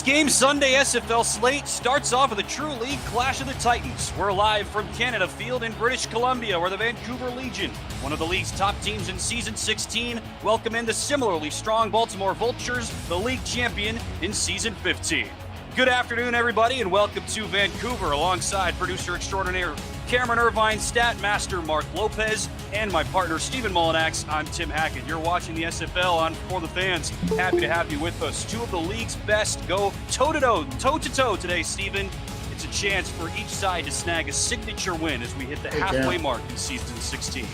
Six-game Sunday SFL slate starts off with a true league clash of the Titans. We're live from Canada Field in British Columbia, where the Vancouver Legion, one of the league's top teams in Season 16, welcome in the similarly strong Baltimore Vultures, the league champion in Season 15. Good afternoon, everybody, and welcome to Vancouver, alongside producer extraordinaire Cameron Irvine, stat master Mark Lopez, and my partner Stephen Molinax. I'm Tim Hackett. You're watching the SFL on For the Fans. Happy to have you with us. Two of the league's best go toe-to-toe today, Stephen. It's a chance for each side to snag a signature win as we hit the halfway mark in Season 16.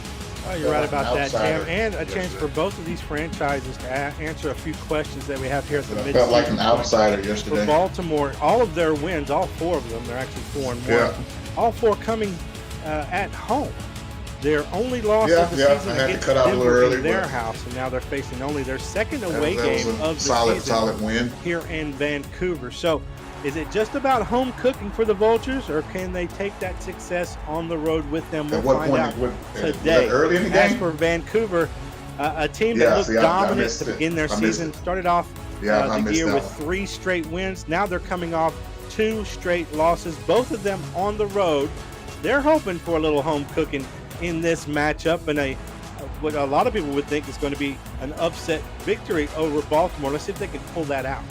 Oh, you're right about that, Cam. And a chance for both of these franchises to answer a few questions that we have here at the mid-season. Felt like an outsider yesterday. For Baltimore, all of their wins, all four of them, they're actually 4-1. Yeah. All four coming at home. Their only loss of the season against Denver in their house, and now they're facing only their second away game of the season solid win here in Vancouver. So, is it just about home cooking for the Vultures, or can they take that success on the road with them? We'll find out today. Early in the game? As for Vancouver, a team that looked dominant to begin their season, started off the year with 3 straight wins. Now they're coming off 2 straight losses, both of them on the road. They're hoping for a little home cooking in this matchup, and what a lot of people would think is going to be an upset victory over Baltimore. Let's see if they can pull that out.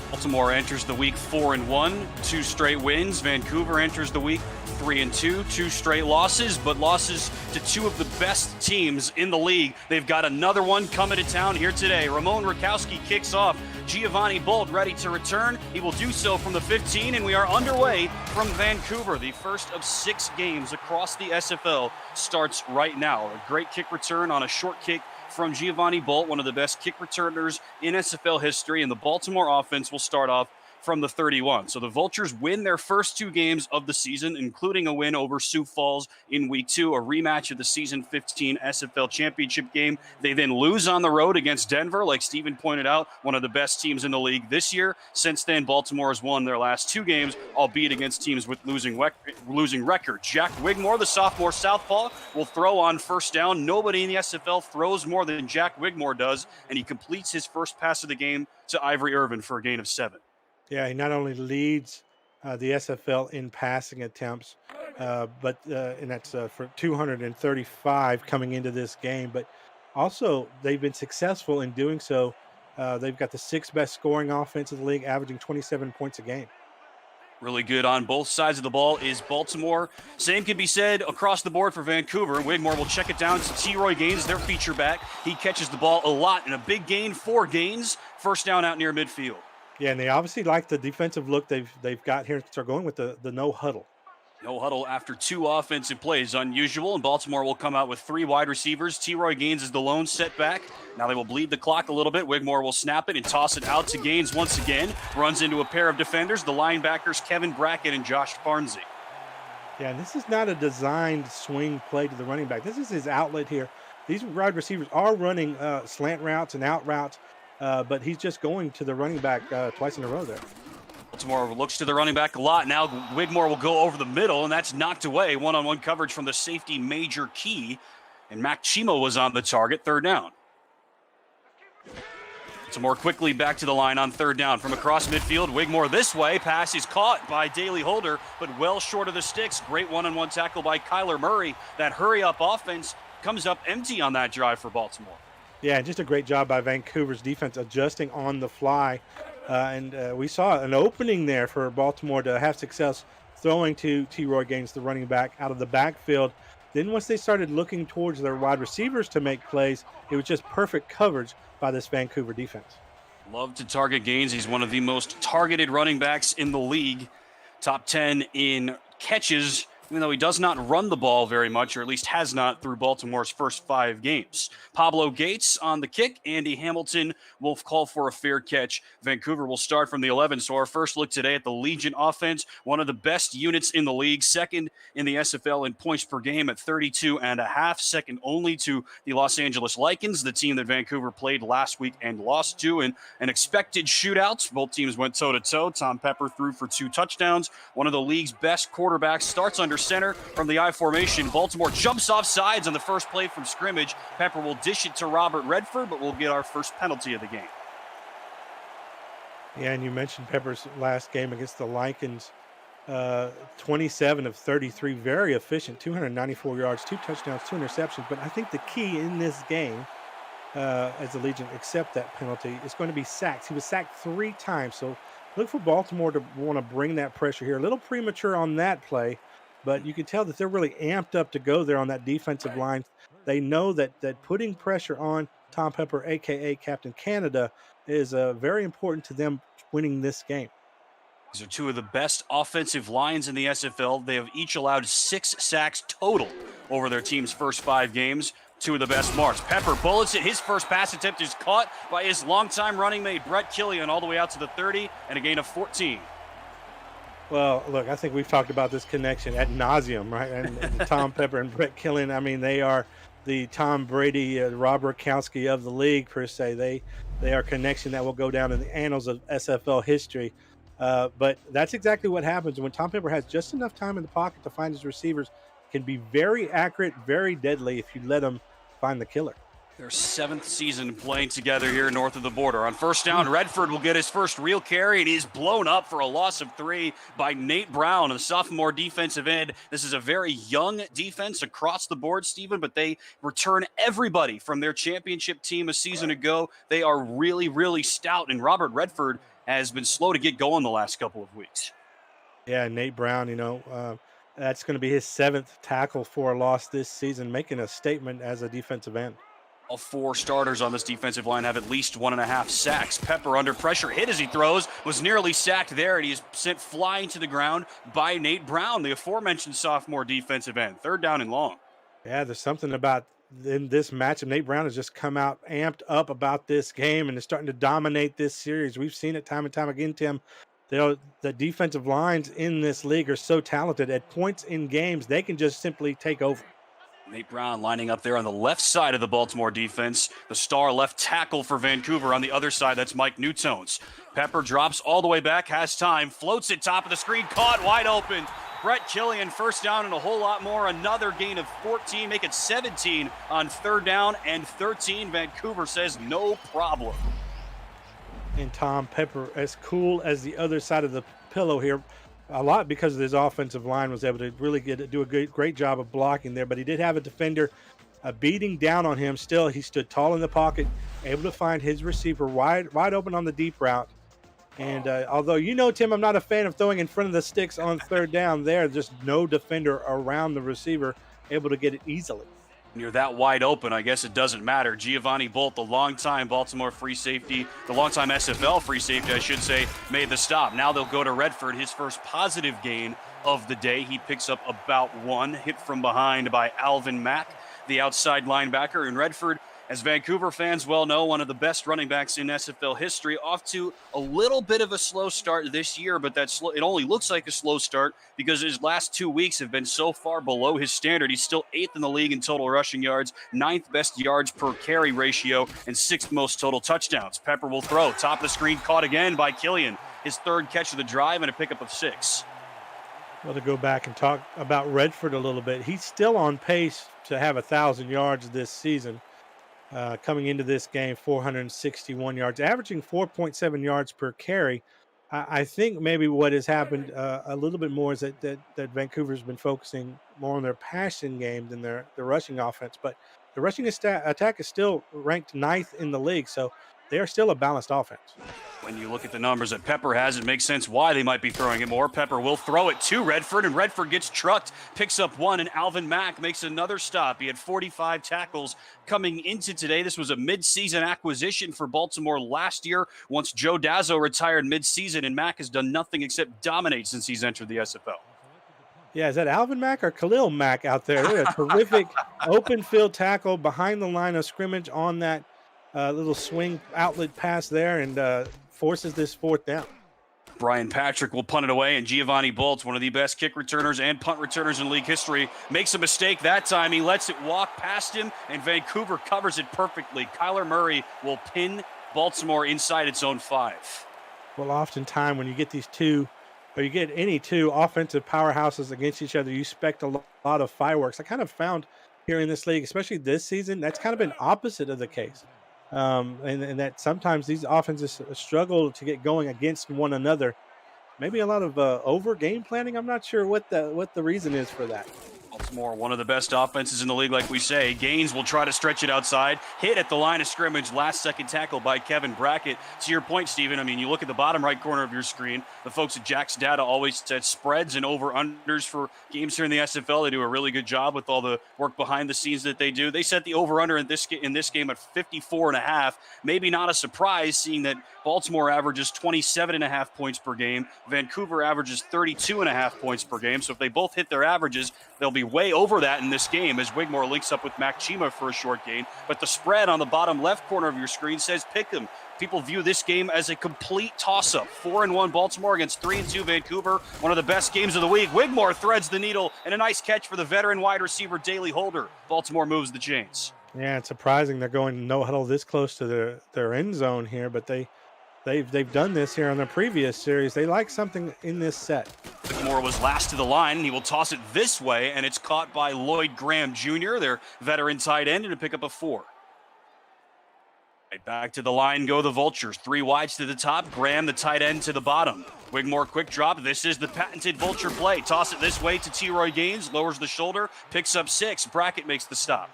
Baltimore enters the week 4-1, 2 straight wins. Vancouver enters the week 3-2, 2 straight losses, but losses to 2 of the best teams in the league. They've got another one coming to town here today. Ramon Rakowski kicks off. Giovanni Bolt ready to return. He will do so from the 15, and we are underway from Vancouver. The first of 6 games across the SFL starts right now. A great kick return on a short kick from Giovanni Bolt, one of the best kick returners in SFL history, and the Baltimore offense will start off from the 31. So the Vultures win their first 2 games of the season, including a win over Sioux Falls in week 2, a rematch of the season 15 SFL championship game. They then lose on the road against Denver, like Stephen pointed out, one of the best teams in the league this year. Since then, Baltimore has won their last 2 games, albeit against teams with losing records. Jack Wigmore, the sophomore southpaw, will throw on first down. Nobody in the SFL throws more than Jack Wigmore does, and he completes his first pass of the game to Ivory Irvin for a gain of 7. Yeah, he not only leads the SFL in passing attempts, but and that's for 235 coming into this game, but also they've been successful in doing so. They've got the 6th best scoring offense of the league, averaging 27 points a game. Really good on both sides of the ball is Baltimore. Same can be said across the board for Vancouver. Wigmore will check it down to T-Roy Gaines, their feature back. He catches the ball a lot in a big gain, 4 gains, first down out near midfield. Yeah, and they obviously like the defensive look they've got here. They're going with the no huddle. No huddle after 2 offensive plays. Unusual, and Baltimore will come out with 3 wide receivers. T-Roy Gaines is the lone setback. Now they will bleed the clock a little bit. Wigmore will snap it and toss it out to Gaines once again. Runs into a pair of defenders, the linebackers Kevin Brackett and Josh Farnsey. Yeah, and this is not a designed swing play to the running back. This is his outlet here. These wide receivers are running slant routes and out routes. But he's just going to the running back twice in a row there. Baltimore looks to the running back a lot. Now Wigmore will go over the middle, and that's knocked away. One-on-one coverage from the safety Major Key. And Mac Chimo was on the target, 3rd down. Baltimore quickly back to the line on 3rd down. From across midfield, Wigmore this way. Pass is caught by Daley Holder, but well short of the sticks. Great one-on-one tackle by Kyler Murray. That hurry-up offense comes up empty on that drive for Baltimore. Yeah, just a great job by Vancouver's defense adjusting on the fly. And we saw an opening there for Baltimore to have success throwing to T-Roy Gaines, the running back, out of the backfield. Then once they started looking towards their wide receivers to make plays, it was just perfect coverage by this Vancouver defense. Love to target Gaines. He's one of the most targeted running backs in the league. Top 10 in catches, even though he does not run the ball very much, or at least has not through Baltimore's first 5 games. Pablo Gates on the kick. Andy Hamilton will call for a fair catch. Vancouver will start from the 11. So our first look today at the Legion offense, one of the best units in the league, 2nd in the SFL in points per game at 32.5, second only to the Los Angeles Lycans, the team that Vancouver played last week and lost to in an expected shootout. Both teams went toe-to-toe. Tom Pepper threw for 2 touchdowns. One of the league's best quarterbacks starts under center from the I formation. Baltimore jumps off sides on the first play from scrimmage. Pepper will dish it to Robert Redford, but we'll get our first penalty of the game. Yeah, and you mentioned Pepper's last game against the Lycans. 27 of 33, very efficient, 294 yards, 2 touchdowns, 2 interceptions. But I think the key in this game, as the Legion accept that penalty, is going to be sacks. He was sacked 3 times. So look for Baltimore to want to bring that pressure here. A little premature on that play, but you can tell that they're really amped up to go there on that defensive line. They know that putting pressure on Tom Pepper, aka Captain Canada, is very important to them winning this game. These are two of the best offensive lines in the SFL. They have each allowed 6 sacks total over their team's first 5 games. Two of the best marks. Pepper bullets it. His first pass attempt is caught by his longtime running mate, Brett Killian, all the way out to the 30 and a gain of 14. Well, look, I think we've talked about this connection ad nauseum, right? And Tom Pepper and Brett Killian, I mean, they are the Tom Brady, Rob Gronkowski of the league, per se. They are a connection that will go down in the annals of SFL history. But that's exactly what happens when Tom Pepper has just enough time in the pocket to find his receivers. Can be very accurate, very deadly if you let him find the killer. Their 7th season playing together here north of the border. On first down, Redford will get his first real carry, and he's blown up for a loss of 3 by Nate Brown, the sophomore defensive end. This is a very young defense across the board, Stephen, but they return everybody from their championship team a season ago. They are really, really stout, and Robert Redford has been slow to get going the last couple of weeks. Yeah, Nate Brown, that's going to be his 7th tackle for a loss this season, making a statement as a defensive end. All 4 starters on this defensive line have at least 1.5 sacks. Pepper under pressure, hit as he throws, was nearly sacked there, and he is sent flying to the ground by Nate Brown, the aforementioned sophomore defensive end. 3rd down and long. Yeah, there's something about in this matchup. Nate Brown has just come out amped up about this game and is starting to dominate this series. We've seen it time and time again, Tim. The defensive lines in this league are so talented. At points in games, they can just simply take over. Nate Brown lining up there on the left side of the Baltimore defense. The star left tackle for Vancouver on the other side. That's Mike Newtones. Pepper drops all the way back, has time, floats it top of the screen, caught wide open. Brett Killian, first down and a whole lot more. Another gain of 14, make it 17 on 3rd down and 13. Vancouver says no problem. And Tom Pepper, as cool as the other side of the pillow here, a lot because of his offensive line, was able to really do a great job of blocking there. But he did have a defender beating down on him. Still, he stood tall in the pocket, able to find his receiver wide open on the deep route. And although, Tim, I'm not a fan of throwing in front of the sticks on 3rd down, there's just no defender around the receiver able to get it easily. When you're that wide open, I guess it doesn't matter. Giovanni Bolt, the longtime Baltimore free safety, the longtime SFL free safety, I should say, made the stop. Now they'll go to Redford, his first positive gain of the day. He picks up about 1, hit from behind by Alvin Mack, the outside linebacker. And Redford, as Vancouver fans well know, one of the best running backs in SFL history, off to a little bit of a slow start this year, but it only looks like a slow start because his last 2 weeks have been so far below his standard. He's still 8th in the league in total rushing yards, 9th best yards per carry ratio, and 6th most total touchdowns. Pepper will throw, top of the screen, caught again by Killian. His 3rd catch of the drive and a pickup of 6. Well, to go back and talk about Redford a little bit, he's still on pace to have 1,000 yards this season. Coming into this game, 461 yards, averaging 4.7 yards per carry. I think maybe what has happened a little bit more is that Vancouver's been focusing more on their passing game than their rushing offense. But the rushing attack is still ranked 9th in the league, so they are still a balanced offense. When you look at the numbers that Pepper has, it makes sense why they might be throwing it more. Pepper will throw it to Redford, and Redford gets trucked, picks up 1, and Alvin Mack makes another stop. He had 45 tackles coming into today. This was a midseason acquisition for Baltimore last year once Joe Dazzo retired midseason, and Mack has done nothing except dominate since he's entered the SFL. Yeah, is that Alvin Mack or Khalil Mack out there? They're a terrific open field tackle behind the line of scrimmage on that little swing outlet pass there, and forces this 4th down. Brian Patrick will punt it away, and Giovanni Bolts, one of the best kick returners and punt returners in league history, makes a mistake that time. He lets it walk past him, and Vancouver covers it perfectly. Kyler Murray will pin Baltimore inside its own 5. Well, oftentimes when you get these two, or you get any two offensive powerhouses against each other, you expect a lot of fireworks. I kind of found here in this league, especially this season, that's kind of been opposite of the case. and that sometimes these offenses struggle to get going against one another. Maybe a lot of over game planning. I'm not sure what the reason is for that. Baltimore, one of the best offenses in the league, like we say. Gaines will try to stretch it outside. Hit at the line of scrimmage. Last-second tackle by Kevin Brackett. To your point, Steven, I mean, you look at the bottom right corner of your screen. The folks at Jack's Data always said spreads and over-unders for games here in the SFL. They do a really good job with all the work behind the scenes that they do. They set the over-under in this game at 54.5. Maybe not a surprise, seeing that Baltimore averages 27.5 points per game. Vancouver averages 32.5 points per game. So if they both hit their averages, they'll be way over that in this game as Wigmore links up with Mac Chima for a short gain. But the spread on the bottom left corner of your screen says pick 'em. People view this game as a complete toss-up. 4-1 Baltimore against 3-2 Vancouver. One of the best games of the week. Wigmore threads the needle, and a nice catch for the veteran wide receiver Daley Holder. Baltimore moves the chains. Yeah, it's surprising they're going no huddle this close to their end zone here, but they've done this here on the previous series. They like something in this set. Wigmore was last to the line, and he will toss it this way, and it's caught by Lloyd Graham Jr., their veteran tight end, to pick up a 4. Right back to the line go the Vultures. 3 wides to the top. Graham, the tight end, to the bottom. Wigmore quick drop. This is the patented Vulture play. Toss it this way to T-Roy Gaines. Lowers the shoulder. Picks up 6. Brackett makes the stop.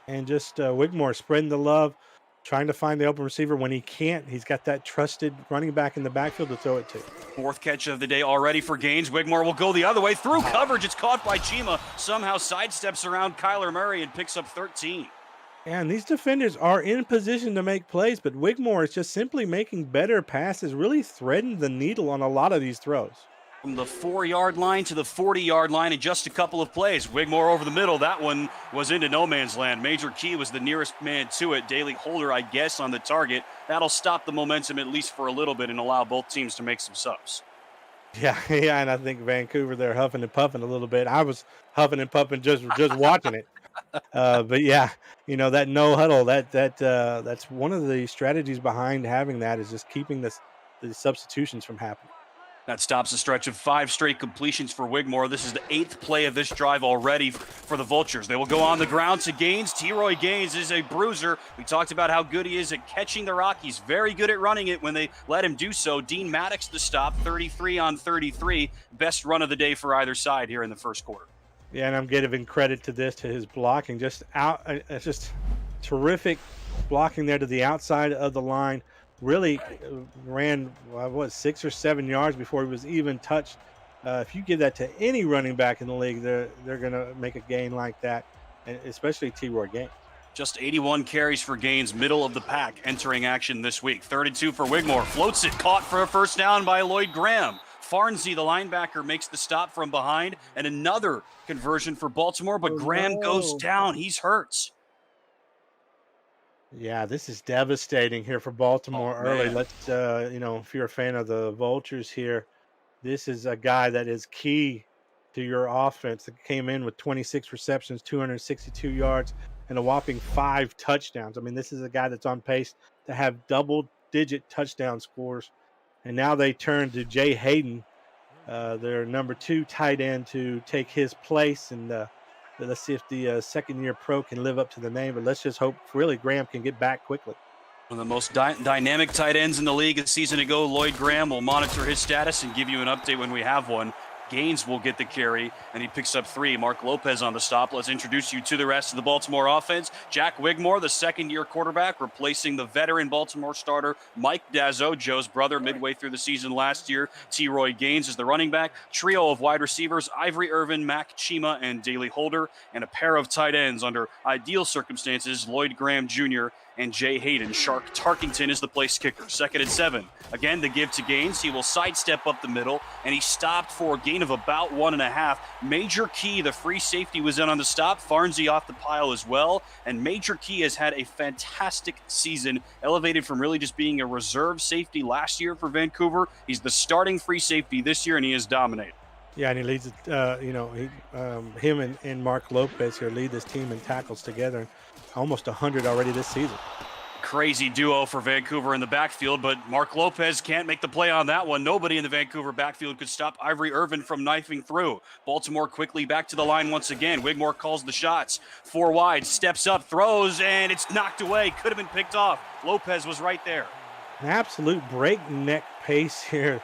And just Wigmore spreading the love, trying to find the open receiver. When he can't, he's got that trusted running back in the backfield to throw it to. 4th catch of the day already for Gaines. Wigmore will go the other way. Through coverage. It's caught by Chima. Somehow sidesteps around Kyler Murray and picks up 13. And these defenders are in position to make plays, but Wigmore is just simply making better passes, really threading the needle on a lot of these throws. From the 4-yard line to the 40-yard line in just a couple of plays. Wigmore over the middle. That one was into no man's land. Major Key was the nearest man to it. Daley Holder, I guess, on the target. That'll stop the momentum at least for a little bit and allow both teams to make some subs. Yeah, and I think Vancouver, they're huffing and puffing a little bit. I was huffing and puffing just watching it. But yeah, that no huddle, that's one of the strategies behind having that, is just keeping the substitutions from happening. That stops a stretch of 5 straight completions for Wigmore. This is the 8th play of this drive already for the Vultures. They will go on the ground to Gaines. T-Roy Gaines is a bruiser. We talked about how good he is at catching the rock. He's very good at running it when they let him do so. Dean Maddox the stop, 33 on 33. Best run of the day for either side here in the first quarter. Yeah, and I'm giving credit to his blocking. Just terrific blocking there to the outside of the line. Really ran 6 or 7 yards before he was even touched. If you give that to any running back in the league, they're going to make a gain like that, and especially T-Roy Gaines. Just 81 carries for Gaines, middle of the pack, entering action this week. 32 for Wigmore. Floats it, caught for a first down by Lloyd Graham. Farnsey, the linebacker, makes the stop from behind, and another conversion for Baltimore, but Graham goes down. He's hurt. Yeah, this is devastating here for Baltimore early. Let's, if you're a fan of the Vultures here, this is a guy that is key to your offense that came in with 26 receptions, 262 yards, and a whopping 5 touchdowns. I mean, this is a guy that's on pace to have double-digit touchdown scores. And now they turn to Jay Hayden, their number 2 tight end, to take his place. And let's see if the second-year pro can live up to the name. But let's just hope really Graham can get back quickly. One of the most dynamic tight ends in the league a season ago, Lloyd Graham. Will monitor his status and give you an update when we have one. Gaines will get the carry, and he picks up 3. Mark Lopez on the stop. Let's introduce you to the rest of the Baltimore offense. Jack Wigmore, the second-year quarterback, replacing the veteran Baltimore starter Mike Dazzo, Joe's brother, midway through the season last year. T-Roy Gaines is the running back. Trio of wide receivers, Ivory Irvin, Mac Chima, and Daley Holder, and a pair of tight ends under ideal circumstances, Lloyd Graham Jr. and Jay Hayden. Shark Tarkington is the place kicker. 2nd and 7. Again, the give to Gaines. He will sidestep up the middle, and he stopped for a gain of about 1.5. Major Key, the free safety, was in on the stop. Farnsey off the pile as well. And Major Key has had a fantastic season, elevated from really just being a reserve safety last year for Vancouver. He's the starting free safety this year, and he has dominated. Yeah, and he leads him and Mark Lopez here lead this team in tackles together. Almost 100 already this season. crazy duo for Vancouver in the backfield, but Mark Lopez can't make the play on that one. Nobody in the Vancouver backfield could stop Ivory Irvin from knifing through. Baltimore quickly back to the line once again. Wigmore calls the shots. 4 wide, steps up, throws, and it's knocked away. Could have been picked off. Lopez was right there. An absolute breakneck pace here,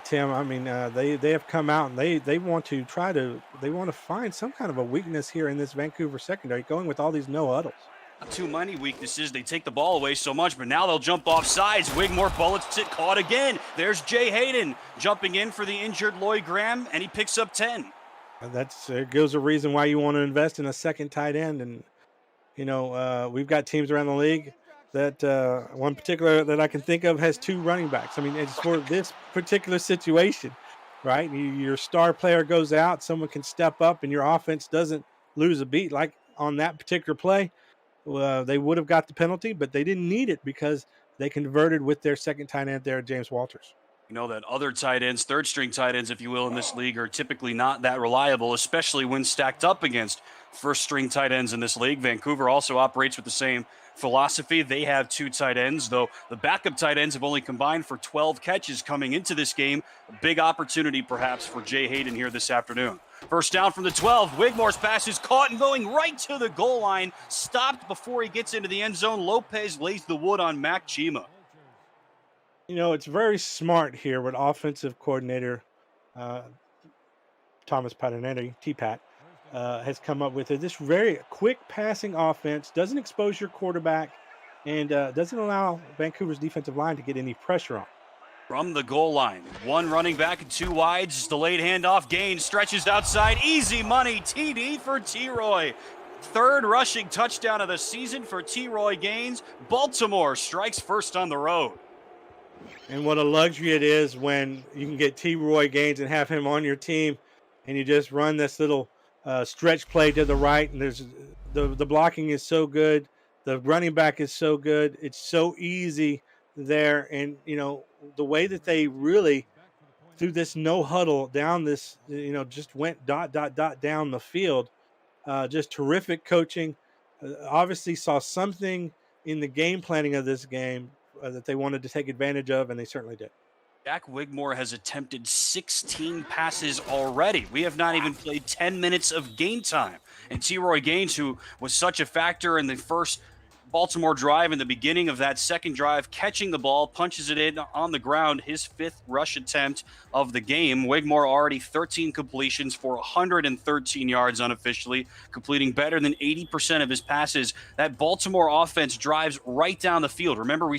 Tim. I mean, they have come out and they want to find some kind of a weakness here in this Vancouver secondary, going with all these no huddles. Not too many weaknesses. They take the ball away so much, but now they'll jump off sides. Wigmore bullets it, caught again. There's Jay Hayden jumping in for the injured Lloyd Graham, and he picks up 10. That's gives a reason why you want to invest in a second tight end. And, we've got teams around the league that one particular that I can think of has 2 running backs. I mean, it's for this particular situation, right? Your star player goes out, someone can step up, and your offense doesn't lose a beat. Like on that particular play, they would have got the penalty, but they didn't need it because they converted with their second tight end there, James Walters. You know that other tight ends, third-string tight ends, if you will, in this league are typically not that reliable, especially when stacked up against first-string tight ends in this league. Vancouver also operates with the same philosophy. They have 2 tight ends, though the backup tight ends have only combined for 12 catches coming into this game. A big opportunity, perhaps, for Jay Hayden here this afternoon. First down from the 12. Wigmore's pass is caught and going right to the goal line. Stopped before he gets into the end zone. Lopez lays the wood on Mac Chima. It's very smart here with offensive coordinator Thomas Patinetti, T-Pat, has come up with this very quick passing offense, doesn't expose your quarterback, and doesn't allow Vancouver's defensive line to get any pressure on. From the goal line, 1 running back and 2 wides. Delayed handoff. Gaines stretches outside. Easy money. TD for T-Roy. 3rd rushing touchdown of the season for T-Roy Gaines. Baltimore strikes first on the road. And what a luxury it is when you can get T-Roy Gaines and have him on your team, and you just run this little stretch play to the right, and there's the blocking is so good. The running back is so good. It's so easy there. And, the way that they really, through this no huddle down this, just went ... down the field, just terrific coaching. Obviously saw something in the game planning of this game that they wanted to take advantage of, and they certainly did. Jack Wigmore has attempted 16 passes already. We have not even played 10 minutes of game time. And T-Roy Gaines, who was such a factor in the first Baltimore drive, in the beginning of that second drive, catching the ball, punches it in on the ground, his 5th rush attempt of the game. Wigmore already 13 completions for 113 yards unofficially, completing better than 80% of his passes. That Baltimore offense drives right down the field. Remember,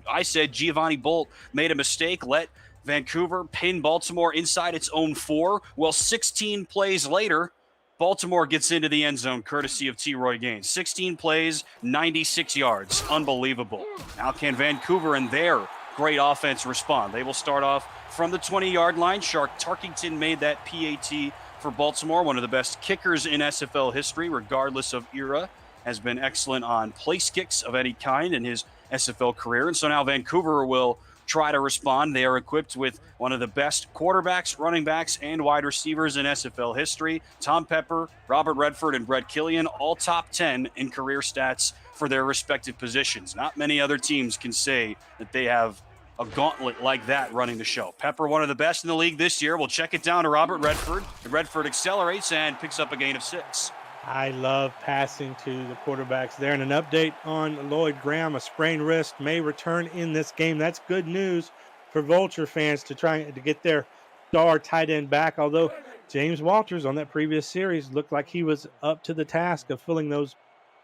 I said Giovanni Bolt made a mistake, let Vancouver pin Baltimore inside its own 4. Well, 16 plays later, Baltimore gets into the end zone courtesy of T-Roy Gaines. 16 plays, 96 yards. Unbelievable. Now can Vancouver and their great offense respond? They will start off from the 20-yard line. Shark Tarkington made that PAT for Baltimore, one of the best kickers in SFL history, regardless of era. Has been excellent on place kicks of any kind in his SFL career. And so now Vancouver will try to respond. They are equipped with one of the best quarterbacks, running backs, and wide receivers in SFL history. Tom Pepper, Robert Redford, and Brett Killian, all top 10 in career stats for their respective positions. Not many other teams can say that they have a gauntlet like that running the show. Pepper, one of the best in the league this year. We'll check it down to Robert Redford. Redford accelerates and picks up a gain of 6. I love passing to the quarterbacks there. And an update on Lloyd Graham, a sprained wrist, may return in this game. That's good news for Vulture fans to try to get their star tight end back, although James Walters on that previous series looked like he was up to the task of filling those,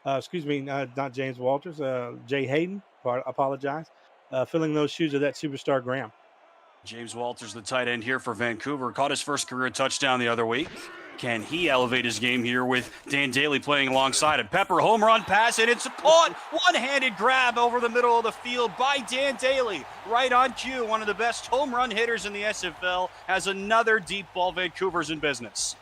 not James Walters, Jay Hayden, apologize, filling those shoes of that superstar Graham. James Walters, the tight end here for Vancouver, caught his first career touchdown the other week. Can he elevate his game here with Dan Daly playing alongside him? Pepper, home run pass, and it's caught. One-handed grab over the middle of the field by Dan Daly. Right on cue, one of the best home run hitters in the SFL, has another deep ball. Vancouver's in business.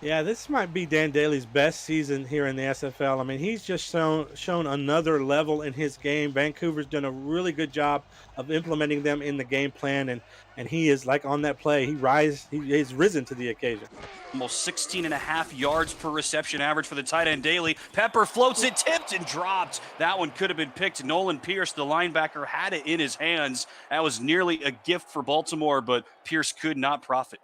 Yeah, this might be Dan Daly's best season here in the SFL. I mean, he's just shown another level in his game. Vancouver's done a really good job of implementing them in the game plan, and he is like on that play. He's risen to the occasion. Almost 16 and a half yards per reception average for the tight end Daly. Pepper floats it, tipped and dropped. That one could have been picked. Nolan Pierce, the linebacker, had it in his hands. That was nearly a gift for Baltimore, but Pierce could not profit.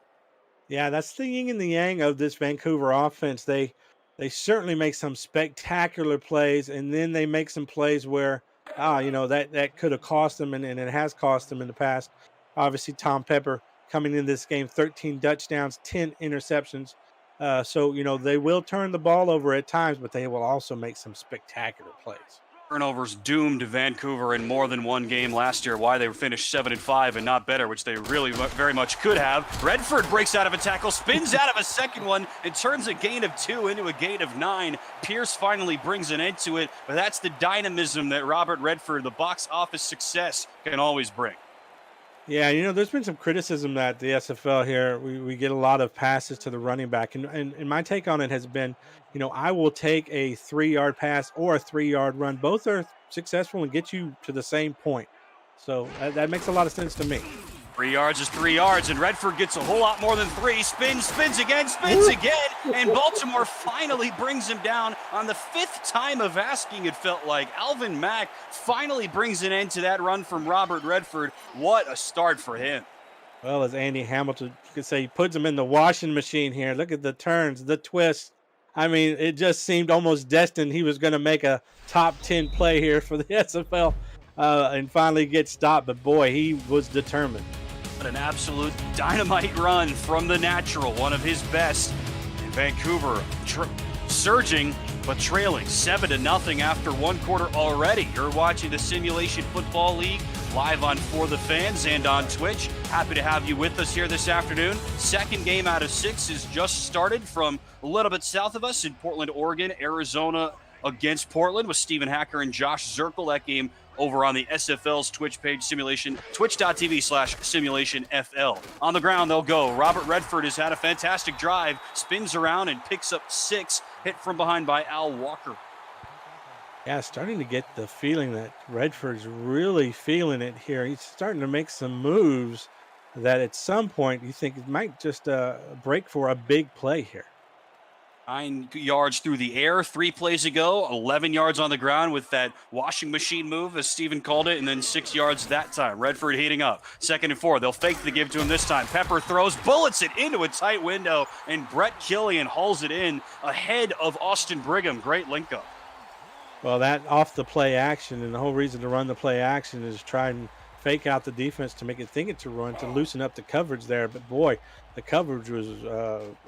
Yeah, that's the yin and the yang of this Vancouver offense. They certainly make some spectacular plays, and then they make some plays where that could have cost them, and it has cost them in the past. Obviously, Tom Pepper coming in this game, 13 touchdowns, 10 interceptions. So they will turn the ball over at times, but they will also make some spectacular plays. Turnovers doomed Vancouver in more than one game last year. Why they finished 7-5 and not better, which they really very much could have. Redford breaks out of a tackle, spins out of a second one, and turns a gain of 2 into a gain of 9. Pierce finally brings an end to it, but that's the dynamism that Robert Redford, the box office success, can always bring. Yeah, there's been some criticism that the SFL here, we get a lot of passes to the running back. And my take on it has been, I will take a 3-yard pass or a 3-yard run. Both are successful and get you to the same point. So that makes a lot of sense to me. 3 yards is 3 yards, and Redford gets a whole lot more than 3. Spins again, and Baltimore finally brings him down on the 5th time of asking, it felt like. Alvin Mack finally brings an end to that run from Robert Redford. What a start for him. Well, as Andy Hamilton could say, he puts him in the washing machine here. Look at the turns, the twists. I mean, it just seemed almost destined he was going to make a top 10 play here for the SFL and finally get stopped. But, boy, he was determined. An absolute dynamite run from the natural, one of his best. And Vancouver surging but trailing 7-0 after one quarter already. You're watching the Simulation Football League live on For the Fans and on Twitch. Happy to have you with us here this afternoon. Second game out of 6 is just started from a little bit south of us in Portland, Oregon. Arizona against Portland with Stephen Hacker and Josh Zirkel. That game over on the SFL's Twitch page, twitch.tv/SimulationFL. On the ground, they'll go. Robert Redford has had a fantastic drive, spins around and picks up 6, hit from behind by Al Walker. Yeah, starting to get the feeling that Redford's really feeling it here. He's starting to make some moves that at some point you think it might just break for a big play here. 9 yards through the air 3 plays ago, 11 yards on the ground with that washing machine move, as Steven called it, and then 6 yards that time. Redford heating up. 2nd and 4. They'll fake the give to him this time. Pepper throws, bullets it into a tight window, and Brett Killian hauls it in ahead of Austin Brigham. Great link up. Well, that off the play action, and the whole reason to run the play action is try and fake out the defense to make it think it's a run, to loosen up the coverage there. But boy, the coverage was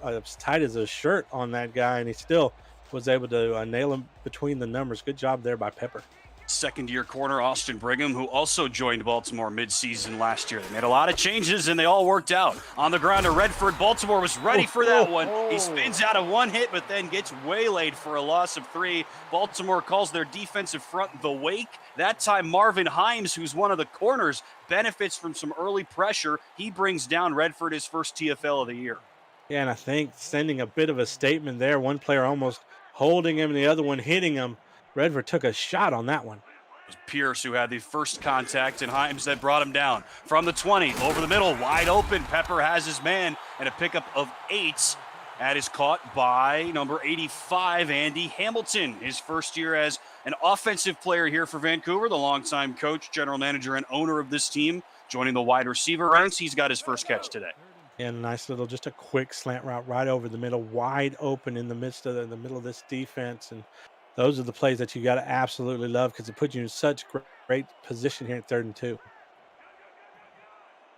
as tight as a shirt on that guy, and he still was able to nail him between the numbers. Good job there by Pepper. Second-year corner Austin Brigham, who also joined Baltimore midseason last year. They made a lot of changes, and they all worked out. On the ground to Redford. Baltimore was ready for that one. He spins out of one hit, but then gets waylaid for a loss of 3. Baltimore calls their defensive front the Wake. That time, Marvin Himes, who's one of the corners, benefits from some early pressure. He brings down Redford, his first TFL of the year. Yeah, and I think sending a bit of a statement there. One player almost holding him, and the other one hitting him. Redford took a shot on that one. It was Pierce who had the first contact, and Himes that brought him down. From the 20, over the middle, wide open. Pepper has his man, and a pickup of 8. That is caught by number 85, Andy Hamilton. His first year as an offensive player here for Vancouver, the longtime coach, general manager, and owner of this team, joining the wide receiver ranks. He's got his first catch today. And nice little, just a quick slant route right over the middle, wide open in the midst of the middle of this defense. And those are the plays that you got to absolutely love because it puts you in such great position here at 3rd and 2.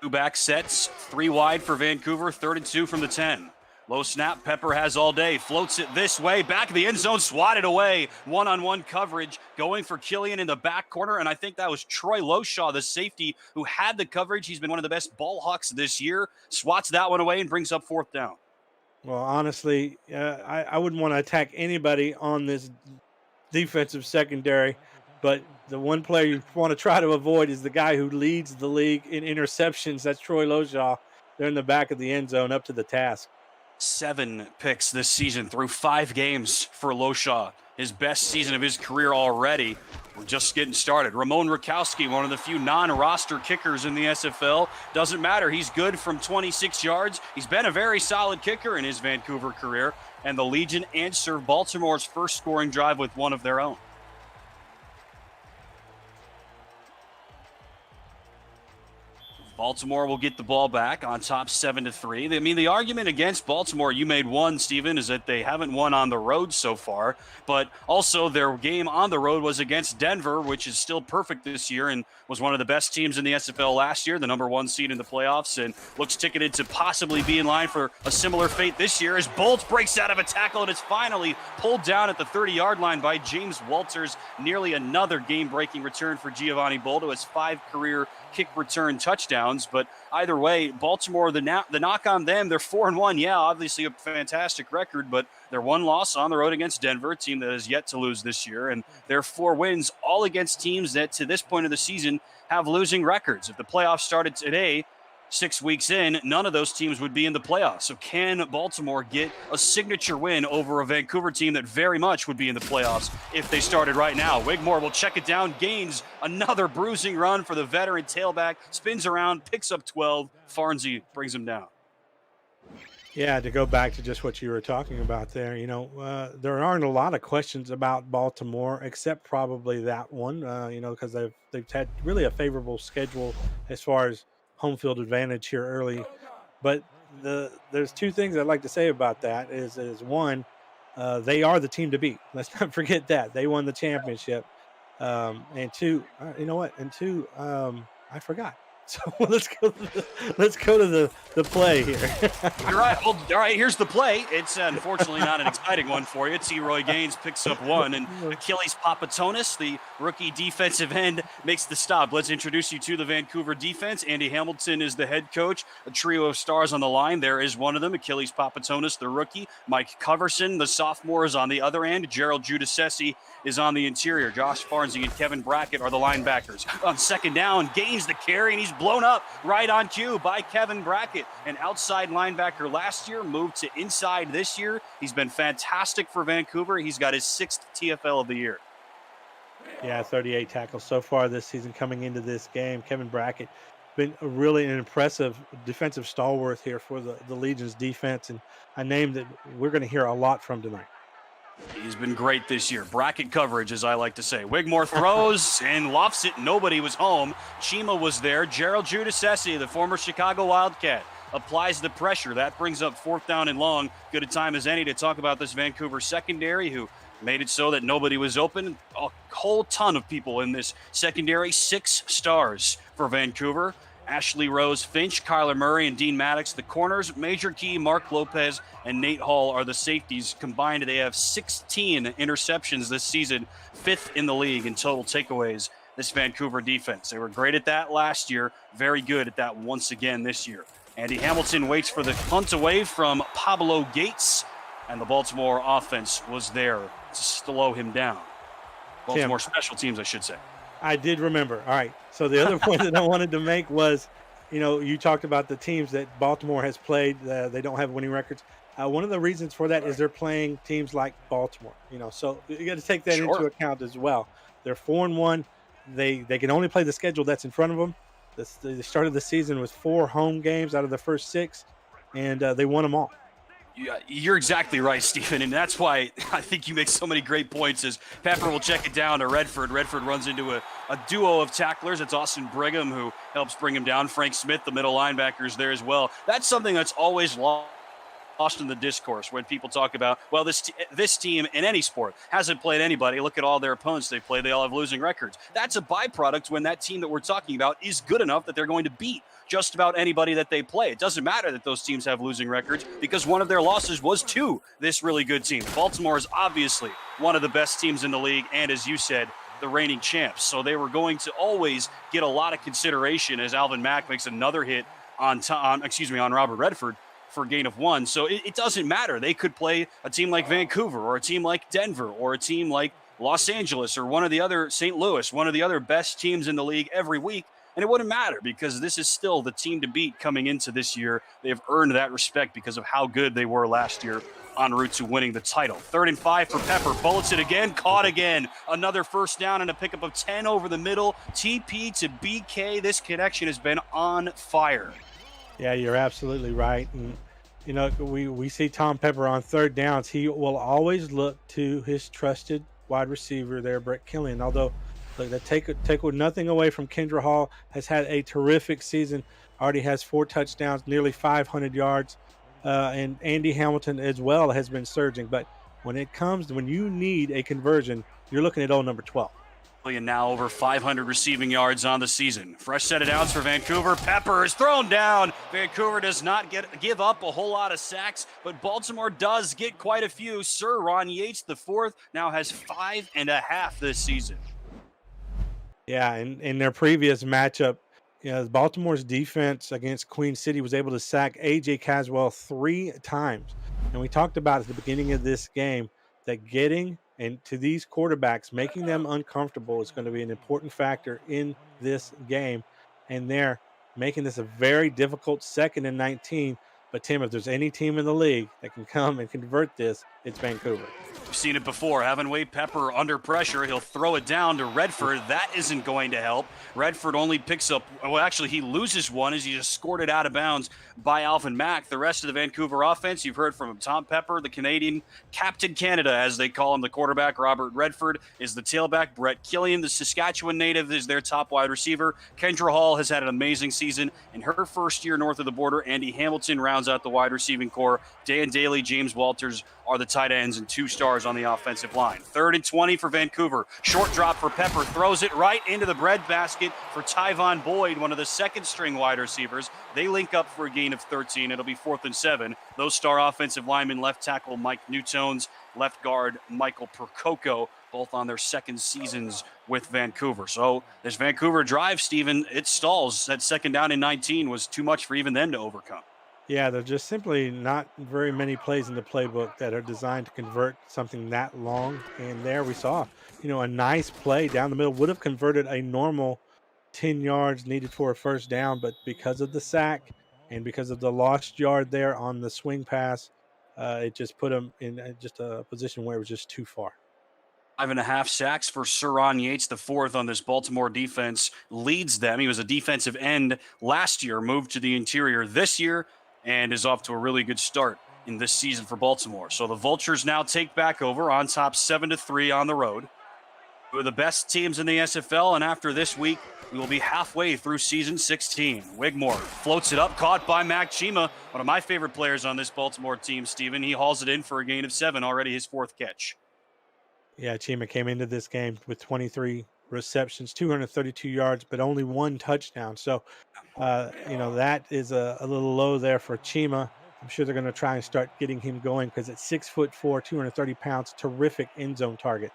2 back sets, 3 wide for Vancouver, 3rd and 2 from the 10. Low snap, Pepper has all day, floats it this way, back of the end zone, swatted away. One-on-one coverage, going for Killian in the back corner, and I think that was Troy Loshaw, the safety, who had the coverage. He's been one of the best ball hawks this year, swats that one away and brings up 4th down. Well, honestly, I wouldn't want to attack anybody on this defensive secondary, but the one player you want to try to avoid is the guy who leads the league in interceptions. That's Troy Loshaw. They're in the back of the end zone, up to the task. 7 picks this season through 5 games for Loshaw. His best season of his career already. We're just getting started. Ramon Rakowski, one of the few non-roster kickers in the SFL. Doesn't matter. He's good from 26 yards. He's been a very solid kicker in his Vancouver career. And the Legion answered Baltimore's first scoring drive with one of their own. Baltimore will get the ball back on top 7-3. I mean, the argument against Baltimore, you made one, Steven, is that they haven't won on the road so far. But also their game on the road was against Denver, which is still perfect this year and was one of the best teams in the SFL last year, the #1 seed in the playoffs, and looks ticketed to possibly be in line for a similar fate this year as Bolt breaks out of a tackle and is finally pulled down at the 30-yard line by James Walters. Nearly another game-breaking return for Giovanni Bolt, who has 5 career kick return touchdowns. But either way, Baltimore, the knock on them, they're 4-1. Yeah, obviously a fantastic record, but their 1 loss on the road against Denver, a team that has yet to lose this year, and their 4 wins all against teams that to this point of the season have losing records. If the playoffs started today, 6 weeks in, none of those teams would be in the playoffs. So can Baltimore get a signature win over a Vancouver team that very much would be in the playoffs if they started right now? Wigmore will check it down, gains another bruising run for the veteran tailback, spins around, picks up 12. Farnsey brings him down. Yeah, to go back to just what you were talking about there, there aren't a lot of questions about Baltimore except probably that one, because they've had really a favorable schedule as far as home field advantage here early. But there's 2 things I'd like to say about that is one, they are the team to beat. Let's not forget that. They won the championship. And 2, you know what? And 2, I forgot. So let's go to the play here. You're right. Well, all right, here's the play. It's unfortunately not an exciting one for you. T-Roy Gaines picks up 1, and Achilles Papatonis, the rookie defensive end, makes the stop. Let's introduce you to the Vancouver defense. Andy Hamilton is the head coach. A trio of stars on the line. There is one of them, Achilles Papatonis, the rookie. Mike Coverson, the sophomore, is on the other end. Gerald Giudice is on the interior. Josh Farnsey and Kevin Brackett are the linebackers. On second down, Gaines the carry, and he's blown up right on cue by Kevin Brackett, an outside linebacker last year, moved to inside this year. He's been fantastic for Vancouver. He's got his 6th TFL of the year. Yeah, 38 tackles so far this season coming into this game. Kevin Brackett been really an impressive defensive stalwart here for the Legion's defense, and a name that we're going to hear a lot from tonight. He's been great this year. Bracket coverage, as I like to say. Wigmore throws and lofts it. Nobody was home. Chima was there. Gerald Giudice, the former Chicago Wildcat, applies the pressure. That brings up 4th down and long. Good a time as any to talk about this Vancouver secondary, who made it so that nobody was open. A whole ton of people in this secondary. 6 stars for Vancouver. Ashley Rose Finch, Kyler Murray, and Dean Maddox, the corners. Major Key, Mark Lopez, and Nate Hall are the safeties. Combined, they have 16 interceptions this season, 5th in the league in total takeaways, this Vancouver defense. They were great at that last year, very good at that once again this year. Andy Hamilton waits for the punt away from Pablo Gates, and the Baltimore offense was there to slow him down. Baltimore special teams, I should say. I did remember. All right. So the other point that I wanted to make was, you talked about the teams that Baltimore has played. They don't have winning records. One of the reasons for that is they're playing teams like Baltimore. So you got to take that into account as well. They're 4-1. They can only play the schedule that's in front of them. The start of the season was 4 home games out of the first 6, and they won them all. You're exactly right, Stephen, and that's why I think you make so many great points. As Pepper will check it down to Redford. Redford runs into a duo of tacklers. It's Austin Brigham who helps bring him down. Frank Smith, the middle linebacker, is there as well. That's something that's always lost in the discourse when people talk about, well, this team in any sport hasn't played anybody. Look at all their opponents they play. They all have losing records. That's a byproduct when that team that we're talking about is good enough that they're going to beat just about anybody that they play. It doesn't matter that those teams have losing records because one of their losses was to this really good team. Baltimore is obviously one of the best teams in the league, and as you said, the reigning champs. So they were going to always get a lot of consideration as Alvin Mack makes another hit on Robert Redford for a gain of 1. So it doesn't matter. They could play a team like Vancouver or a team like Denver or a team like Los Angeles or one of the other St. Louis, one of the other best teams in the league every week. And it wouldn't matter because this is still the team to beat coming into this year. They have earned that respect because of how good they were last year en route to winning the title. 3rd and 5 for Pepper. Bullets it again, caught again. Another first down and a pickup of 10 over the middle. TP to BK. This connection has been on fire. Yeah, you're absolutely right. And, you know, we see Tom Pepper on 3rd downs. He will always look to his trusted wide receiver there, Brett Killian. Although, look, that take nothing away from Kendra Hall, has had a terrific season. Already has 4 touchdowns, nearly 500 yards. And Andy Hamilton as well has been surging. But when you need a conversion, you're looking at old number 12. And now over 500 receiving yards on the season. Fresh set of downs for Vancouver. Pepper is thrown down. Vancouver does not give up a whole lot of sacks, but Baltimore does get quite a few. Sir Ron Yates, the 4th, now has 5.5 this season. Yeah, in their previous matchup, Baltimore's defense against Queen City was able to sack A.J. Caswell 3 times. And we talked about at the beginning of this game that getting to these quarterbacks, making them uncomfortable is going to be an important factor in this game. And they're making this a very difficult 2nd and 19. But, Tim, if there's any team in the league that can come and convert this, it's Vancouver. We've seen it before. Having Wade Pepper under pressure, he'll throw it down to Redford. That isn't going to help. Redford only picks up, well, actually, he loses one as he just scored it out of bounds by Alvin Mack. The rest of the Vancouver offense, you've heard from him. Tom Pepper, the Canadian, Captain Canada, as they call him, the quarterback. Robert Redford is the tailback. Brett Killian, the Saskatchewan native, is their top wide receiver. Kendra Hall has had an amazing season. In her first year north of the border, Andy Hamilton rounds out the wide receiving core. Dan Daly, James Walters are the tight ends and 2 stars on the offensive line. 3rd and 20 for Vancouver. Short drop for Pepper. Throws it right into the breadbasket for Tyvon Boyd, one of the 2nd-string wide receivers. They link up for a gain of 13. It'll be 4th and 7. Those star offensive linemen, left tackle Mike Newtones, left guard Michael Percoco, both on their 2nd seasons with Vancouver. So this Vancouver drive, Steven, it stalls. That 2nd down and 19 was too much for even them to overcome. Yeah, there's just simply not very many plays in the playbook that are designed to convert something that long. And there we saw, a nice play down the middle. Would have converted a normal 10 yards needed for a 1st down, but because of the sack and because of the lost yard there on the swing pass, it just put him in just a position where it was just too far. 5.5 sacks for Sir Ron Yates, the 4th on this Baltimore defense, leads them. He was a defensive end last year, moved to the interior this year, and is off to a really good start in this season for Baltimore. So the Vultures now take back over on top 7-3 on the road. We're the best teams in the SFL, and after this week, we will be halfway through season 16. Wigmore floats it up, caught by Mac Chima, one of my favorite players on this Baltimore team, Steven. He hauls it in for a gain of 7, already his 4th catch. Yeah, Chima came into this game with 23 receptions, 232 yards, but only 1 touchdown. So, that is a little low there for Chima. I'm sure they're going to try and start getting him going because at 6'4", 230 pounds, terrific end zone target.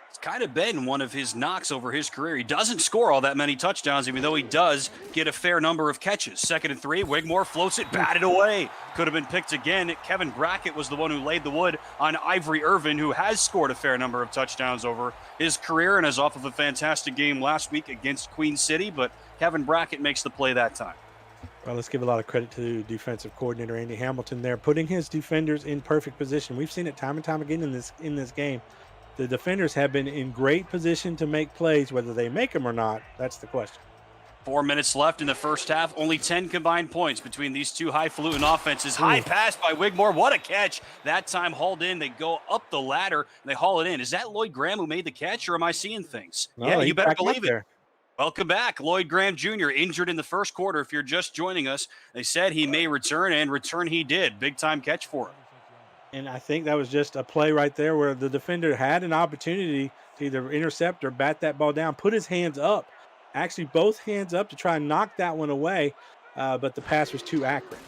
It's kind of been one of his knocks over his career. He doesn't score all that many touchdowns, even though he does get a fair number of catches. 2nd and 3, Wigmore floats it, batted away. Could have been picked again. Kevin Brackett was the one who laid the wood on Ivory Irvin, who has scored a fair number of touchdowns over his career and is off of a fantastic game last week against Queen City, but Kevin Brackett makes the play that time. Well, let's give a lot of credit to defensive coordinator Andy Hamilton there, putting his defenders in perfect position. We've seen it time and time again in this game. The defenders have been in great position to make plays. Whether they make them or not, that's the question. 4 minutes left in the first half. Only 10 combined points between these two highfalutin offenses. High pass by Wigmore. What a catch. That time hauled in. They go up the ladder and they haul it in. Is that Lloyd Graham who made the catch, or am I seeing things? No, yeah, you better believe it. There. Welcome back. Lloyd Graham Jr. injured in the first quarter. If you're just joining us, they said he may return, and return he did. Big time catch for him. And I think that was just a play right there where the defender had an opportunity to either intercept or bat that ball down, put his hands up, actually both hands up to try and knock that one away, but the pass was too accurate.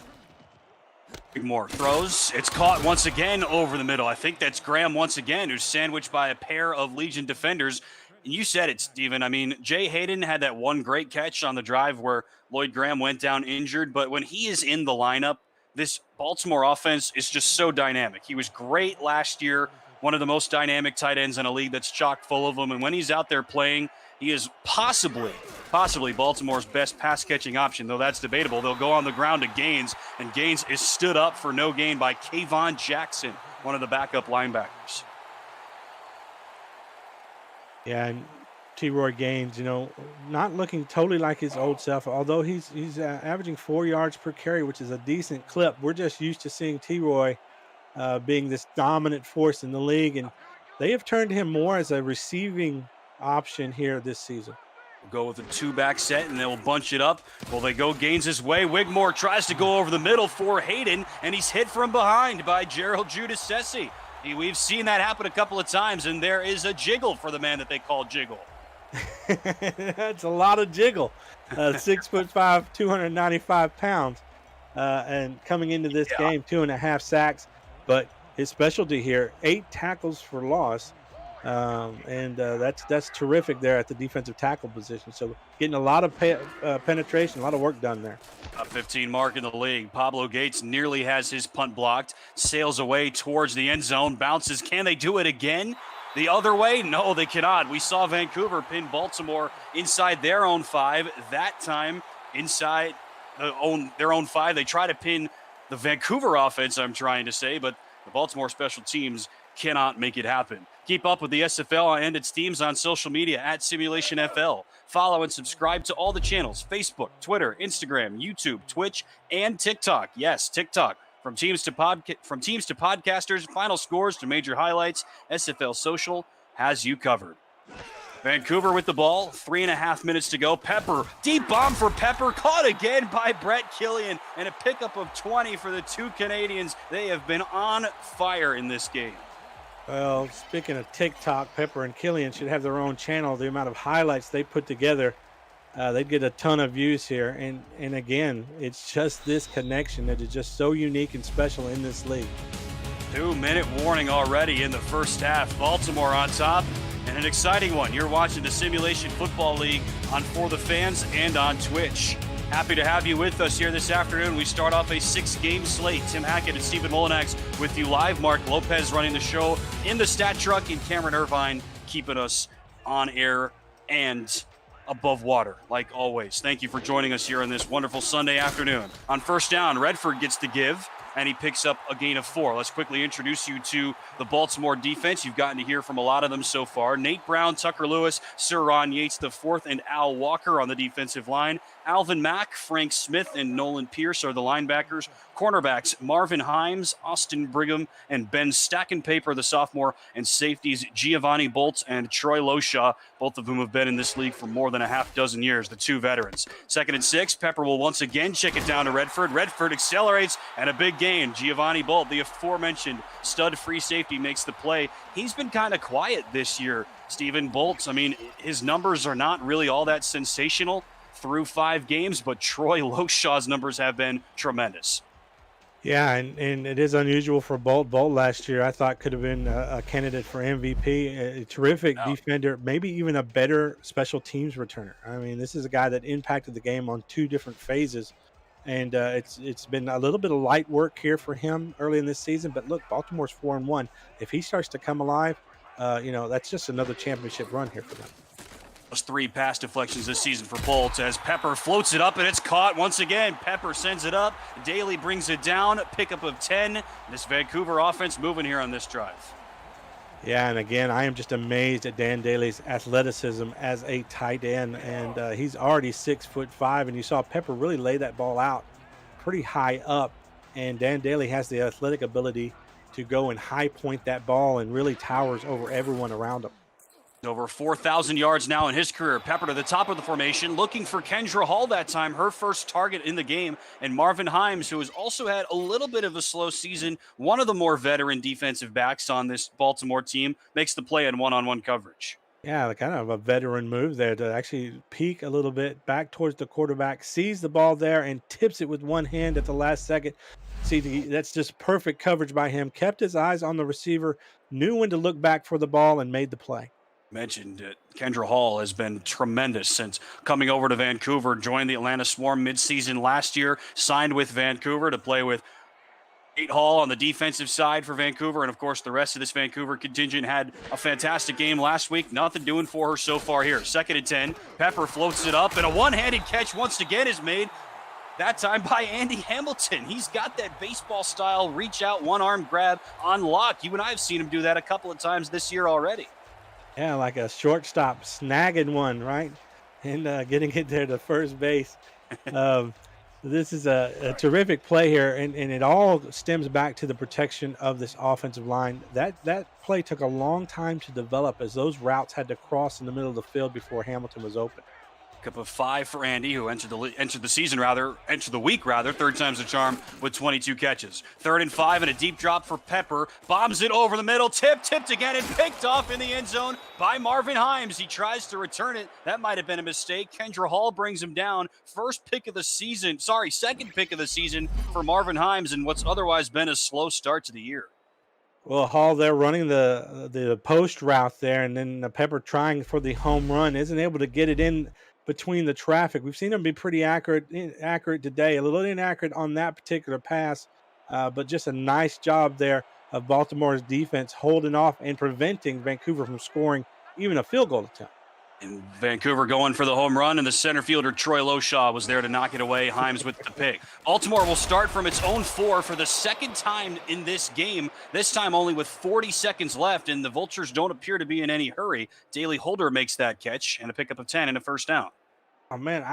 Wigmore throws. It's caught once again over the middle. I think that's Graham once again, who's sandwiched by a pair of Legion defenders. And you said it, Steven. I mean, Jay Hayden had that one great catch on the drive where Lloyd Graham went down injured, but when he is in the lineup, this Baltimore offense is just so dynamic. He was great last year, one of the most dynamic tight ends in a league that's chock full of them. And when he's out there playing, He is possibly Baltimore's best pass-catching option, though that's debatable. They'll go on the ground to Gaines, and Gaines is stood up for no gain by Kayvon Jackson, one of the backup linebackers. Yeah, and T-Roy Gaines, not looking totally like his old self, although he's averaging 4 yards per carry, which is a decent clip. We're just used to seeing T-Roy being this dominant force in the league, and they have turned him more as a receiving option here this season. We'll go with a 2-back set, and they will bunch it up. Well, they go Gaines' way. Wigmore tries to go over the middle for Hayden, and he's hit from behind by Gerald Giudice. We've seen that happen a couple of times, and there is a jiggle for the man that they call Jiggle. That's a lot of jiggle. 6'5", 295 pounds, and coming into this game, 2.5 sacks. But his specialty here, 8 tackles for loss, and that's terrific there at the defensive tackle position. So getting a lot of penetration, a lot of work done there. A 15 mark in the league. Pablo Gates nearly has his punt blocked, sails away towards the end zone, bounces. Can they do it again? The other way? No, they cannot. We saw Vancouver pin Baltimore inside their own 5. That time, inside their own 5, they try to pin the Vancouver offense, I'm trying to say, but the Baltimore special teams cannot make it happen. Keep up with the SFL and its teams on social media at Simulationfl. Follow and subscribe to all the channels: Facebook, Twitter, Instagram, YouTube, Twitch, and TikTok. Yes, TikTok. From teams to podcasters, final scores to major highlights, SFL Social has you covered. Vancouver with the ball, 3.5 minutes to go. Pepper, deep bomb for Pepper, caught again by Brett Killian, and a pickup of 20 for the 2 Canadians. They have been on fire in this game. Well, speaking of TikTok, Pepper and Killian should have their own channel. The amount of highlights they put together, they'd get a ton of views here. And again, it's just this connection that is just so unique and special in this league. 2-minute warning already in the first half. Baltimore on top, and an exciting one. You're watching the Simulation Football League on For the Fans and on Twitch. Happy to have you with us here this afternoon. We start off a 6-game slate. Tim Hackett and Stephen Molinax with you live. Mark Lopez running the show in the stat truck, and Cameron Irvine keeping us on air and above water, like always. Thank you for joining us here on this wonderful Sunday afternoon. On first down, Redford gets the give, and he picks up a gain of 4. Let's quickly introduce you to the Baltimore defense. You've gotten to hear from a lot of them so far. Nate Brown, Tucker Lewis, Sir Ron Yates IV, and Al Walker on the defensive line. Alvin Mack, Frank Smith, and Nolan Pierce are the linebackers. Cornerbacks, Marvin Himes, Austin Brigham, and Ben Stackenpaper, the sophomore, and safeties, Giovanni Bolt and Troy Loshaw, both of whom have been in this league for more than a half dozen years, the 2 veterans. 2nd and 6, Pepper will once again check it down to Redford. Redford accelerates, and a big gain. Giovanni Bolt, the aforementioned stud free safety, makes the play. He's been kind of quiet this year, Stephen. Bolt, I mean, his numbers are not really all that sensational through 5 games, but Troy Loshaw's numbers have been tremendous. Yeah, and it is unusual for Bolt. Bolt last year I thought could have been a candidate for MVP. A terrific defender, maybe even a better special teams returner. I mean, this is a guy that impacted the game on 2 different phases, and it's been a little bit of light work here for him early in this season. But look, Baltimore's 4-1. If he starts to come alive, that's just another championship run here for them. 3 pass deflections this season for Bolt as Pepper floats it up, and it's caught once again. Pepper sends it up. Daly brings it down. Pickup of 10. This Vancouver offense moving here on this drive. Yeah, and again, I am just amazed at Dan Daly's athleticism as a tight end, and he's already 6'5", and you saw Pepper really lay that ball out pretty high up, and Dan Daly has the athletic ability to go and high point that ball and really towers over everyone around him. Over 4,000 yards now in his career. Pepper to the top of the formation, looking for Kendra Hall that time, her first target in the game. And Marvin Himes, who has also had a little bit of a slow season, one of the more veteran defensive backs on this Baltimore team, makes the play in one-on-one coverage. Yeah, kind of a veteran move there to actually peek a little bit back towards the quarterback, sees the ball there and tips it with one hand at the last second. See, that's just perfect coverage by him. Kept his eyes on the receiver, knew when to look back for the ball, and made the play. Mentioned it. Kendra Hall has been tremendous since coming over to Vancouver, joined the Atlanta Swarm midseason last year, signed with Vancouver to play with Kate Hall on the defensive side for Vancouver, and of course the rest of this Vancouver contingent had a fantastic game last week. Nothing doing for her so far here. 2nd and 10. Pepper floats it up, and a one-handed catch once again is made. That time by Andy Hamilton. He's got that baseball-style reach-out, one-arm grab on lock. You and I have seen him do that a couple of times this year already. Yeah, like a shortstop snagging one, right? And getting it there to first base. This is a terrific play here, and it all stems back to the protection of this offensive line. That play took a long time to develop as those routes had to cross in the middle of the field before Hamilton was open. Cup of 5 for Andy, who entered the week, 3rd time's the charm with 22 catches. 3rd and 5 and a deep drop for Pepper. Bombs it over the middle, tipped again and picked off in the end zone by Marvin Himes. He tries to return it. That might have been a mistake. Kendra Hall brings him down. Second pick of the season for Marvin Himes in what's otherwise been a slow start to the year. Well, Hall there running the post route there, and then Pepper trying for the home run, isn't able to get it in between the traffic. We've seen him be pretty accurate today, a little inaccurate on that particular pass, but just a nice job there of Baltimore's defense holding off and preventing Vancouver from scoring even a field goal attempt. And Vancouver going for the home run, and the center fielder Troy Loshaw was there to knock it away. Himes with the pick. Baltimore will start from its own 4 for the second time in this game, this time only with 40 seconds left, and the Vultures don't appear to be in any hurry. Daley Holder makes that catch and a pickup of 10 and a first down. Oh, man,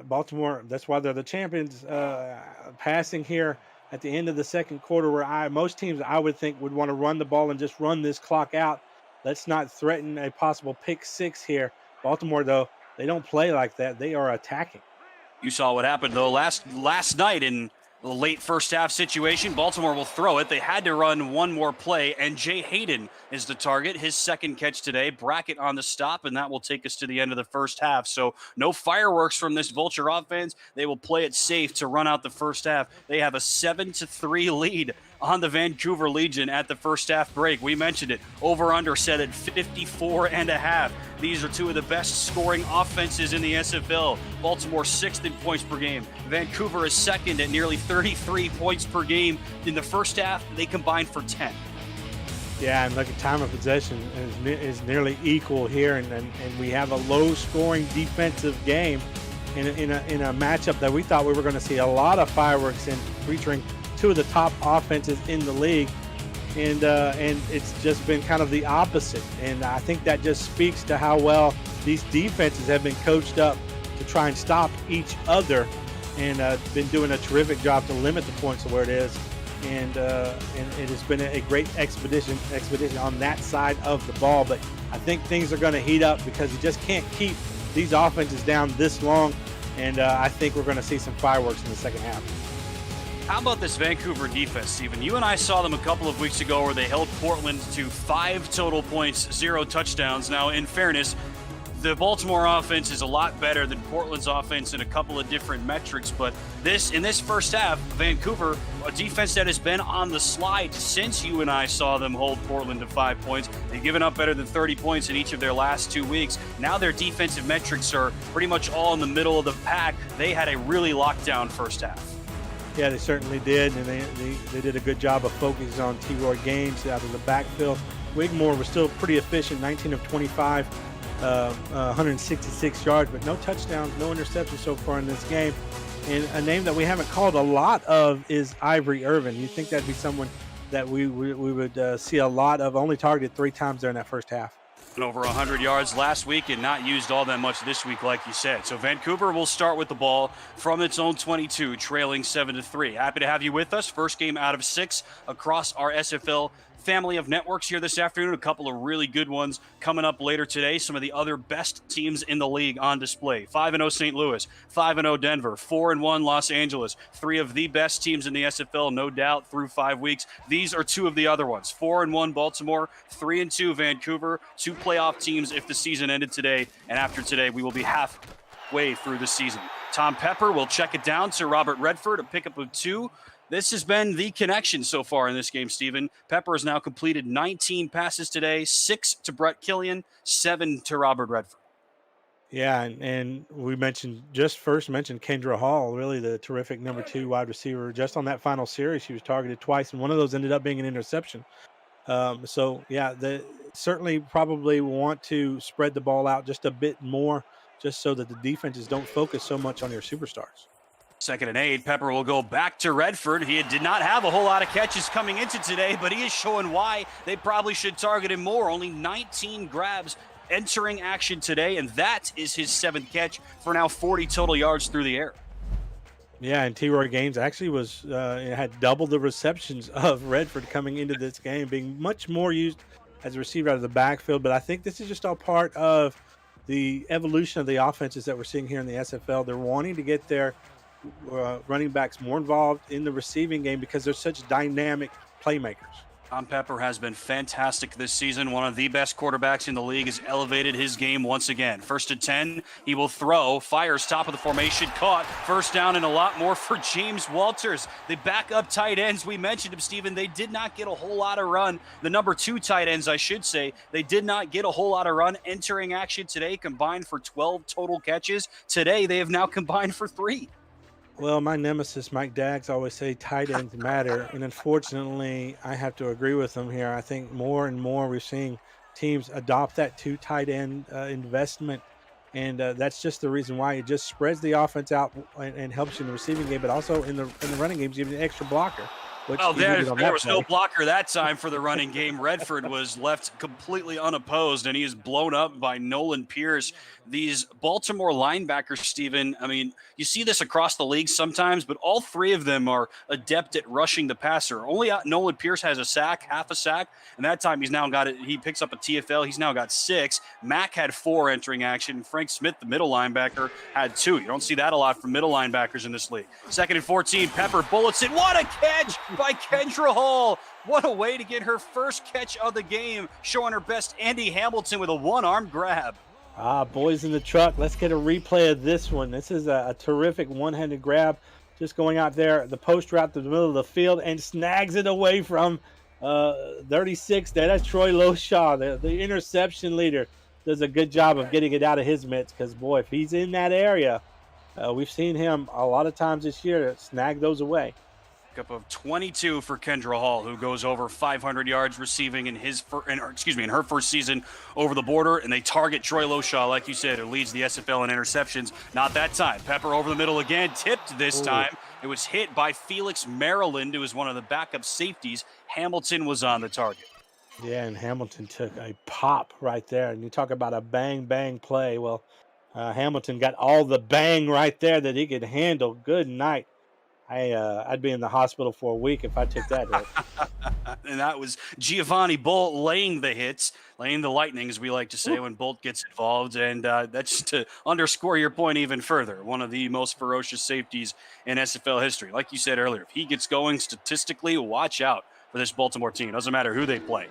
Baltimore, that's why they're the champions, passing here at the end of the second quarter, where most teams I would think would want to run the ball and just run this clock out. Let's not threaten a possible pick 6 here. Baltimore, though, they don't play like that. They are attacking. You saw what happened, though, last night in the late first half situation. Baltimore will throw it. They had to run one more play, and Jay Hayden is the target. His second catch today. Brackett on the stop, and that will take us to the end of the first half. So no fireworks from this Vulture offense. They will play it safe to run out the first half. They have a 7-3 lead on the Vancouver Legion at the first half break. We mentioned it. Over-under set at 54.5. These are two of the best scoring offenses in the SFL. Baltimore 6th in points per game. Vancouver is 2nd at nearly 33 points per game. In the first half, they combined for 10. Yeah, and look at time of possession is nearly equal here, and we have a low-scoring defensive game in a matchup that we thought we were going to see a lot of fireworks in, featuring two of the top offenses in the league, and it's just been kind of the opposite. And I think that just speaks to how well these defenses have been coached up to try and stop each other, and been doing a terrific job to limit the points to where it is. And it has been a great expedition on that side of the ball. But I think things are going to heat up because you just can't keep these offenses down this long. And I think we're going to see some fireworks in the second half. How about this Vancouver defense, Stephen? You and I saw them a couple of weeks ago where they held Portland to 5 total points, 0 touchdowns. Now, in fairness, the Baltimore offense is a lot better than Portland's offense in a couple of different metrics, but in this first half, Vancouver, a defense that has been on the slide since you and I saw them hold Portland to 5 points. They've given up better than 30 points in each of their last 2 weeks. Now their defensive metrics are pretty much all in the middle of the pack. They had a really locked down first half. Yeah, they certainly did, and they did a good job of focusing on T-Roy Gaines out of the backfield. Wigmore was still pretty efficient, 19 of 25. 166 yards, but no touchdowns, no interceptions so far in this game. And a name that we haven't called a lot of is Ivory Irvin. You think that'd be someone that we would see a lot of, only targeted 3 times there in that first half. And over 100 yards last week and not used all that much this week, like you said. So Vancouver will start with the ball from its own 22, trailing 7-3. Happy to have you with us. First game out of 6 across our SFL family of networks here this afternoon. A couple of really good ones coming up later today. Some of the other best teams in the league on display. 5-0 St. Louis, 5-0 Denver, 4-1 Los Angeles. 3 of the best teams in the SFL, no doubt, through 5 weeks. These are 2 of the other ones. 4-1 Baltimore, 3-2 Vancouver. 2 playoff teams if the season ended today. And after today, we will be halfway through the season. Tom Pepper will check it down to Robert Redford, a pickup of 2. This has been the connection so far in this game, Stephen. Pepper has now completed 19 passes today, 6 to Brett Killian, 7 to Robert Redford. Yeah, and we first mentioned Kendra Hall, really the terrific number 2 wide receiver. Just on that final series, she was targeted twice, and one of those ended up being an interception. So yeah, the certainly probably want to spread the ball out just a bit more, just so that the defenses don't focus so much on your superstars. 2nd and 8. Pepper will go back to Redford. He did not have a whole lot of catches coming into today, but he is showing why they probably should target him more. Only 19 grabs entering action today, and that is his 7th catch for now 40 total yards through the air. Yeah, and T-Roy Gaines actually had double the receptions of Redford coming into this game, being much more used as a receiver out of the backfield. But I think this is just all part of the evolution of the offenses that we're seeing here in the SFL. They're wanting to get their running backs more involved in the receiving game because they're such dynamic playmakers. Tom Pepper has been fantastic this season. One of the best quarterbacks in the league has elevated his game once again. 1st and 10, he will throw, fires top of the formation, caught, 1st down and a lot more for James Walters. The backup tight ends, we mentioned him, Stephen, they did not get a whole lot of run. The number 2 tight ends, I should say, they did not get a whole lot of run entering action today, combined for 12 total catches. Today, they have now combined for 3. Well, my nemesis, Mike Daggs, always say tight ends matter. And unfortunately, I have to agree with him here. I think more and more we're seeing teams adopt that 2 tight end investment. And that's just the reason why it just spreads the offense out and helps you in the receiving game, but also in the running games, giving you an extra blocker. Well, there was no blocker that time for the running game. Redford was left completely unopposed, and he is blown up by Nolan Pierce. These Baltimore linebackers, Steven, I mean, you see this across the league sometimes, but all 3 of them are adept at rushing the passer. Only Nolan Pierce has a sack, half a sack, and that time he's now got it. He picks up a TFL. He's now got 6. Mack had 4 entering action. Frank Smith, the middle linebacker, had 2. You don't see that a lot from middle linebackers in this league. 2nd and 14, Pepper bullets it. What a catch by Kendra Hall. What a way to get her first catch of the game, showing her best Andy Hamilton with a one-arm grab. Boys in the truck, let's get a replay of this one. This is a terrific one-handed grab, just going out there, the post route to the middle of the field, and snags it away from 36 there. That's Troy Loshaw, the interception leader. Does a good job of getting it out of his mitts because, boy, if he's in that area, we've seen him a lot of times this year snag those away. Up of 22 for Kendra Hall, who goes over 500 yards receiving in her first season over the border, and they target Troy Loshaw, like you said, who leads the SFL in interceptions. Not that time. Pepper over the middle again, tipped this time. It was hit by Felix Maryland, who was one of the backup safeties. Hamilton was on the target. Yeah, and Hamilton took a pop right there. And you talk about a bang play. Well, Hamilton got all the bang right there that he could handle. Good night. I'd be in the hospital for a week if I took that hit. And that was Giovanni Bolt laying the hits, laying the lightning, as we like to say, when Bolt gets involved. And that's to underscore your point even further. One of the most ferocious safeties in SFL history. Like you said earlier, if he gets going statistically, watch out for this Baltimore team. Doesn't matter who they play.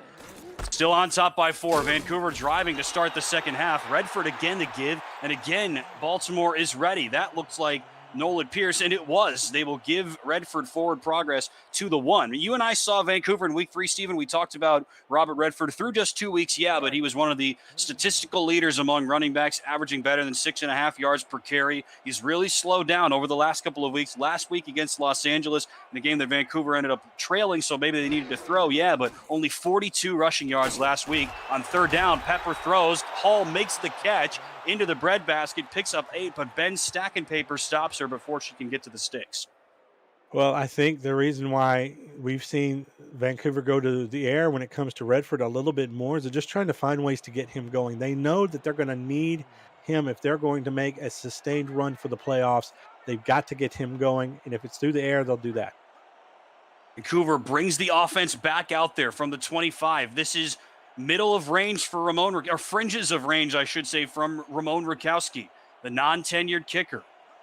Still on top by 4. Vancouver driving to start the second half. Redford again to give. And again, Baltimore is ready. That looks like Nolan Pierce, and it was. They will give Redford forward progress to the 1. You and I saw Vancouver in week 3, Stephen. We talked about Robert Redford through just 2 weeks, but he was one of the statistical leaders among running backs, averaging better than 6.5 yards per carry. He's really slowed down over the last couple of weeks. Last week against Los Angeles, in a game that Vancouver ended up trailing, so maybe they needed to throw, but only 42 rushing yards last week. On 3rd down, Pepper throws. Hall makes the catch into the breadbasket, picks up 8, but Ben Stacking Paper stops her before she can get to the sticks. Well, I think the reason why we've seen Vancouver go to the air when it comes to Redford a little bit more is they're just trying to find ways to get him going. They know that they're going to need him if they're going to make a sustained run for the playoffs. They've got to get him going, and if it's through the air, they'll do that. Vancouver brings the offense back out there from the 25. This is middle of range for or fringes of range, I should say, from Ramon Rakowski, the non-tenured kicker.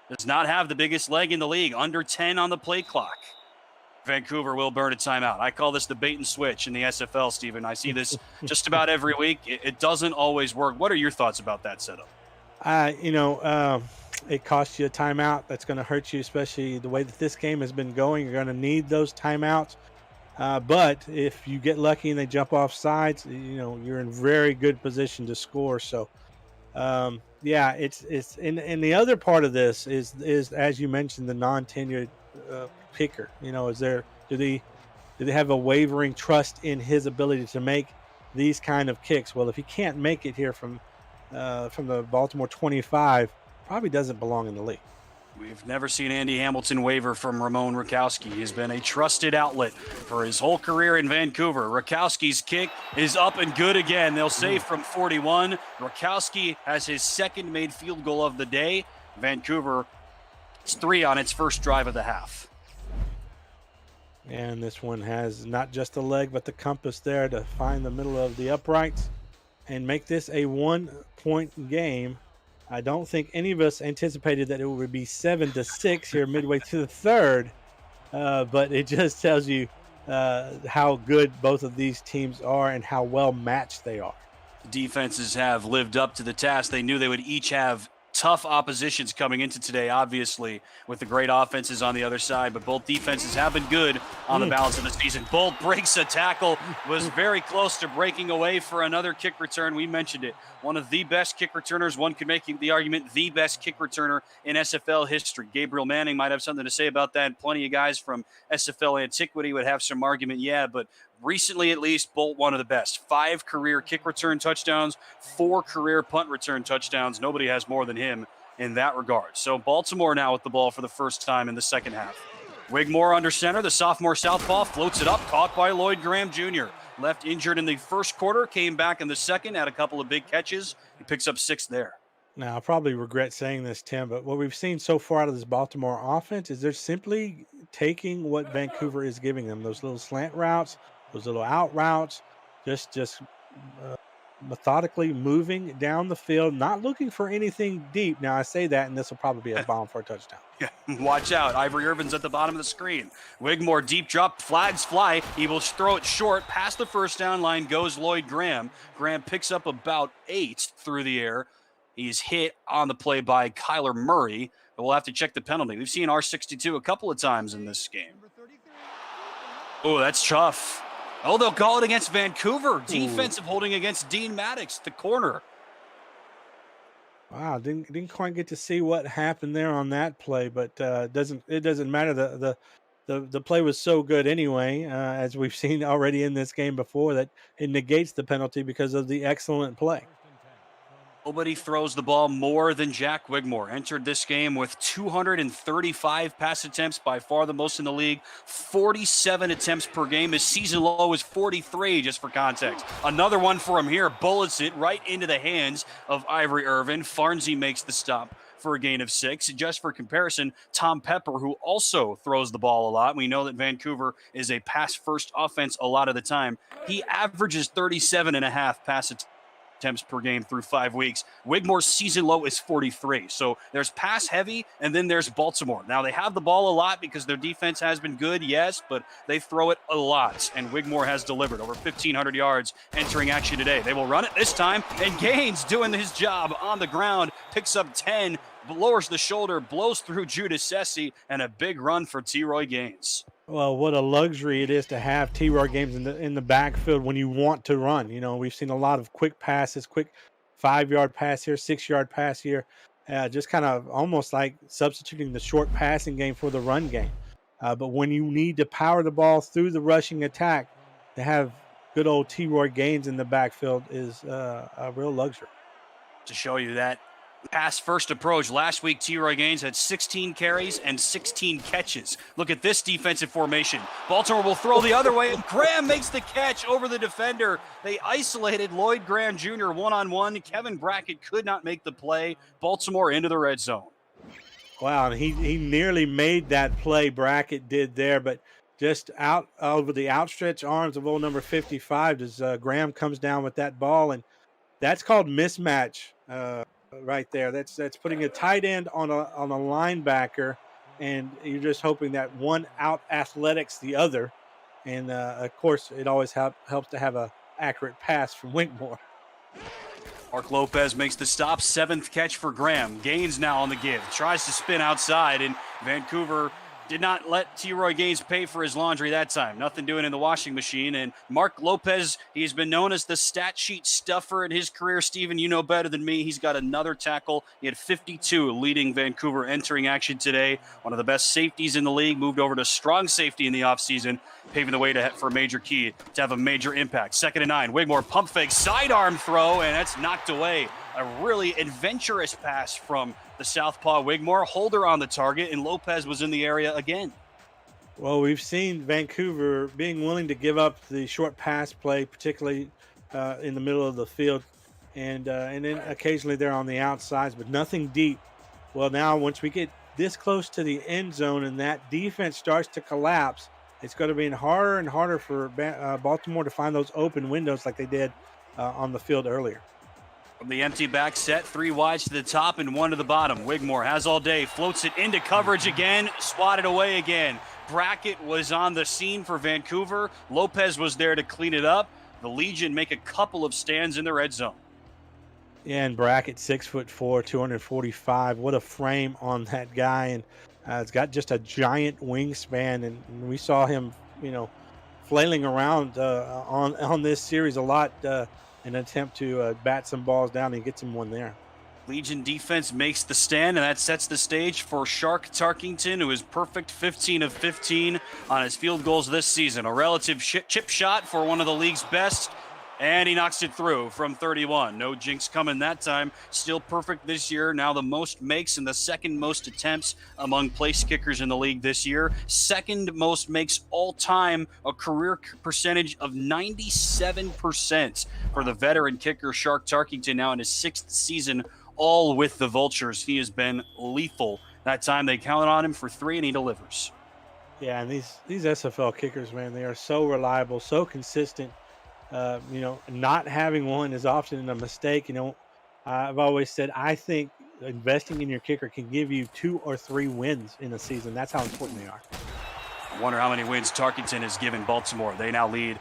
Does not have the biggest leg in the league, under 10 on the play clock. Vancouver will burn a timeout. I call this the bait and switch in the SFL, Stephen. I see this just about every week. It doesn't always work. What are your thoughts about that setup? It costs you a timeout. That's going to hurt you, especially the way that this game has been going. You're going to need those timeouts. But if you get lucky and they jump off sides, you're in very good position to score. So Yeah, it's and the other part of this is as you mentioned, the non-tenured kicker. You know, do they have a wavering trust in his ability to make these kind of kicks? Well, if he can't make it here from the Baltimore 25, probably doesn't belong in the league. We've never seen Andy Hamilton waver from Ramon Rakowski. He's been a trusted outlet for his whole career in Vancouver. Rakowski's kick is up and good again. They'll save from 41. Rakowski has his second made field goal of the day. Vancouver, it's 3 on its first drive of the half. And this one has not just the leg, but the compass there to find the middle of the uprights and make this a 1-point game. I don't think any of us anticipated that it would be 7-6 here midway through the third, but it just tells you how good both of these teams are and how well matched they are. The defenses have lived up to the task. They knew they would each have tough oppositions coming into today, obviously, with the great offenses on the other side, but both defenses have been good on the balance of the season. Bolt breaks a tackle, was very close to breaking away for another kick return. We mentioned it. One of the best kick returners. One could make the argument the best kick returner in SFL history. Gabriel Manning might have something to say about that. Plenty of guys from SFL antiquity would have some argument, yeah, but recently, at least, Bolt one of the best. 5 career kick return touchdowns, 4 career punt return touchdowns. Nobody has more than him in that regard. So Baltimore now with the ball for the first time in the second half. Wigmore under center. The sophomore southpaw floats it up, caught by Lloyd Graham Jr. Left injured in the first quarter, came back in the second, had a couple of big catches. He picks up 6 there. Now, I'll probably regret saying this, Tim, but what we've seen so far out of this Baltimore offense is they're simply taking what Vancouver is giving them. Those little slant routes, those little out routes, just methodically moving down the field, not looking for anything deep. Now, I say that, and this will probably be a bomb for a touchdown. Yeah, watch out. Ivory Irvin's at the bottom of the screen. Wigmore, deep drop, flags fly. He will throw it short. Past the first down line goes Lloyd Graham. Graham picks up about 8 through the air. He's hit on the play by Kyler Murray, but we'll have to check the penalty. We've seen R62 a couple of times in this game. Oh, that's tough. Oh, they'll call it against Vancouver. Defensive holding against Dean Maddox, the corner. Wow, didn't quite get to see what happened there on that play, but it doesn't matter. The play was so good anyway, as we've seen already in this game before, that it negates the penalty because of the excellent play. Nobody throws the ball more than Jack Wigmore. Entered this game with 235 pass attempts, by far the most in the league. 47 attempts per game. His season low is 43, just for context. Another one for him here. Bullets it right into the hands of Ivory Irvin. Farnsey makes the stop for a gain of 6. Just for comparison, Tom Pepper, who also throws the ball a lot. We know that Vancouver is a pass-first offense a lot of the time. He averages 37.5 pass attempts per game through 5 weeks. Wigmore's season low is 43. So there's pass heavy, and then there's Baltimore. Now, they have the ball a lot because their defense has been good, yes, but they throw it a lot, and Wigmore has delivered over 1,500 yards entering action today. They will run it this time, and Gaines doing his job on the ground, picks up 10, lowers the shoulder, blows through Judas Sessi, and a big run for T-Roy Gaines. Well, what a luxury it is to have T-Roy Gaines in the backfield when you want to run. You know, we've seen a lot of quick passes, quick 5-yard pass here, 6-yard pass here, just kind of almost like substituting the short passing game for the run game. But when you need to power the ball through the rushing attack, to have good old T-Roy Gaines in the backfield is a real luxury. To show you that pass first approach, last week T-Roy Gaines had 16 carries and 16 catches. Look at this defensive formation. Baltimore will throw the other way, and Graham makes the catch over the defender. They isolated Lloyd Graham Jr. one-on-one. Kevin Brackett could not make the play. Baltimore into the red zone. Wow, and he nearly made that play, Brackett did there, but just out over the outstretched arms of old number 55 as Graham comes down with that ball, and that's called mismatch. Right there, that's putting a tight end on a linebacker, and you're just hoping that one out athletics the other, and of course it always helps to have a accurate pass from Wigmore. Mark Lopez makes the stop, 7th catch for Graham. Gaines now on the give, tries to spin outside, and Vancouver Did not let T-Roy Gaines pay for his laundry that time. Nothing doing in the washing machine. And Mark Lopez, he's been known as the stat sheet stuffer in his career. Steven, you know better than me. He's got another tackle. He had 52 leading Vancouver entering action today. One of the best safeties in the league. Moved over to strong safety in the offseason, paving the way for a major key to have a major impact. 2nd and 9. Wigmore pump fake, sidearm throw, and that's knocked away. A really adventurous pass from the southpaw Wigmore. Holder on the target, and Lopez was in the area again. Well, we've seen Vancouver being willing to give up the short pass play, particularly in the middle of the field, and then occasionally they're on the outsides, but nothing deep. Well, now once we get this close to the end zone and that defense starts to collapse, it's going to be harder and harder for Baltimore to find those open windows like they did on the field earlier. From the empty back set, 3 wides to the top and 1 to the bottom. Wigmore has all day, floats it into coverage again, swatted away again. Brackett was on the scene for Vancouver. Lopez was there to clean it up. The Legion make a couple of stands in the red zone. Yeah, and Brackett, 6'4", 245. What a frame on that guy, and it's got just a giant wingspan. And we saw him, flailing around on this series a lot. An attempt to bat some balls down and get someone there. Legion defense makes the stand, and that sets the stage for Shark Tarkington, who is perfect 15 of 15 on his field goals this season. A relative chip shot for one of the league's best, and he knocks it through from 31. No jinx coming that time. Still perfect this year. Now the most makes and the second most attempts among place kickers in the league this year. Second most makes all time, a career percentage of 97% for the veteran kicker Shark Tarkington, now in his 6th season, all with the Vultures. He has been lethal. That time they counted on him for 3, and he delivers. Yeah, and these SFL kickers, man, they are so reliable, so consistent. Not having one is often a mistake. I've always said I think investing in your kicker can give you 2 or 3 wins in a season. That's how important they are. I wonder how many wins Tarkington has given Baltimore. They now lead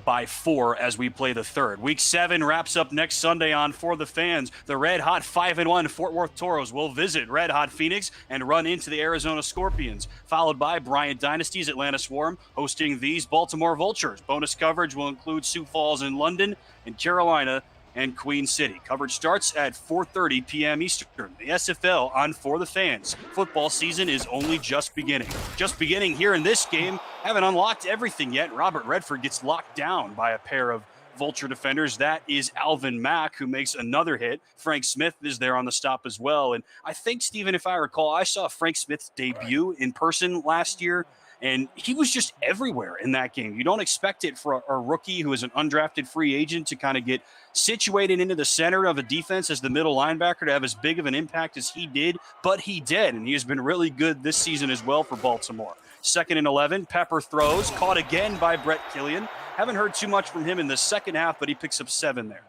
by 4 as we play the 3rd. Week 7 wraps up next Sunday on For the Fans. The red-hot 5-1 Fort Worth Toros will visit red-hot Phoenix and run into the Arizona Scorpions, followed by Bryant Dynasty's Atlanta Swarm hosting these Baltimore Vultures. Bonus coverage will include Sioux Falls in London and Carolina and Queen City. Coverage starts at 4:30 p.m. Eastern. The SFL on For the Fans. Football season is only just beginning. Just beginning here in this game. Haven't unlocked everything yet. Robert Redford gets locked down by a pair of Vulture defenders. That is Alvin Mack, who makes another hit. Frank Smith is there on the stop as well. And I think, Steven, if I recall, I saw Frank Smith's debut in person last year, and he was just everywhere in that game. You don't expect it for a rookie who is an undrafted free agent to kind of get situated into the center of a defense as the middle linebacker to have as big of an impact as he did, but he did, and he has been really good this season as well for Baltimore. 2nd and 11, Pepper throws, caught again by Brett Killian. Haven't heard too much from him in the second half, but he picks up 7 there.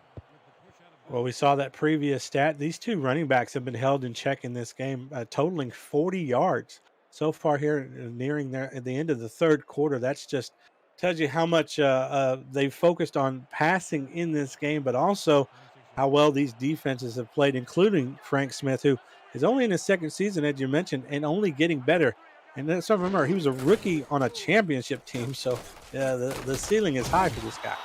Well, we saw that previous stat. These 2 running backs have been held in check in this game, totaling 40 yards. So far here, nearing at the end of the 3rd quarter. That's just tells you how much they've focused on passing in this game, but also how well these defenses have played, including Frank Smith, who is only in his 2nd season, as you mentioned, and only getting better. And let's not remember, he was a rookie on a championship team, so the ceiling is high for this guy.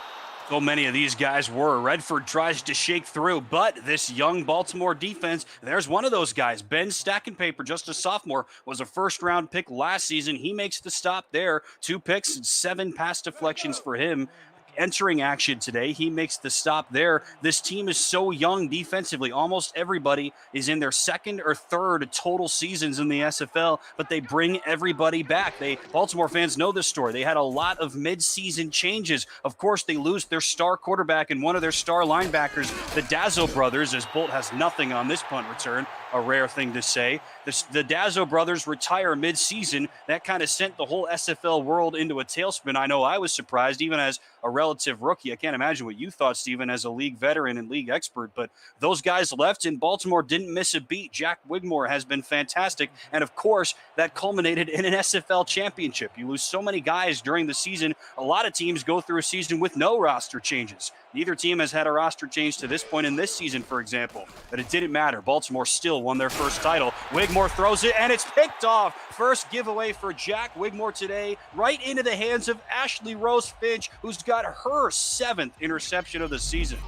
So many of these guys were. Redford tries to shake through, but this young Baltimore defense, there's one of those guys. Ben Stackenpaper, just a sophomore, was a first-round pick last season. He makes the stop there. 2 picks and 7 pass deflections for him. Entering action today, he makes the stop there. This team is so young defensively. Almost everybody is in their 2nd or 3rd total seasons in the SFL, but they bring everybody back. Baltimore fans know this story. They had a lot of mid-season changes. Of course, they lose their star quarterback and one of their star linebackers, the Dazzo brothers, as Bolt has nothing on this punt return. A rare thing to say. The Dazzo brothers retire mid-season. That kind of sent the whole SFL world into a tailspin. I know I was surprised, even as a relative rookie. I can't imagine what you thought, Steven, as a league veteran and league expert, but those guys left, and Baltimore didn't miss a beat. Jack Wigmore has been fantastic, and of course, that culminated in an SFL championship. You lose so many guys during the season. A lot of teams go through a season with no roster changes. Neither team has had a roster change to this point in this season, for example, but it didn't matter. Baltimore still won their first title. Wigmore throws it, and it's picked off. First giveaway for Jack Wigmore today, right into the hands of Ashley Rose Finch, who's got her 7th interception of the season.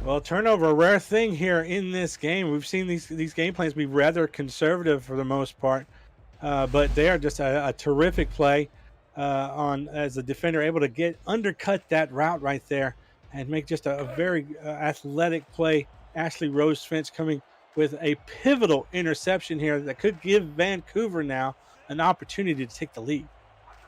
Well, turnover, a rare thing here in this game. We've seen these game plans be rather conservative for the most part, but they are just a terrific play on as a defender, able to undercut that route right there and make just a very athletic play. Ashley Rose Finch coming with a pivotal interception here that could give Vancouver now an opportunity to take the lead.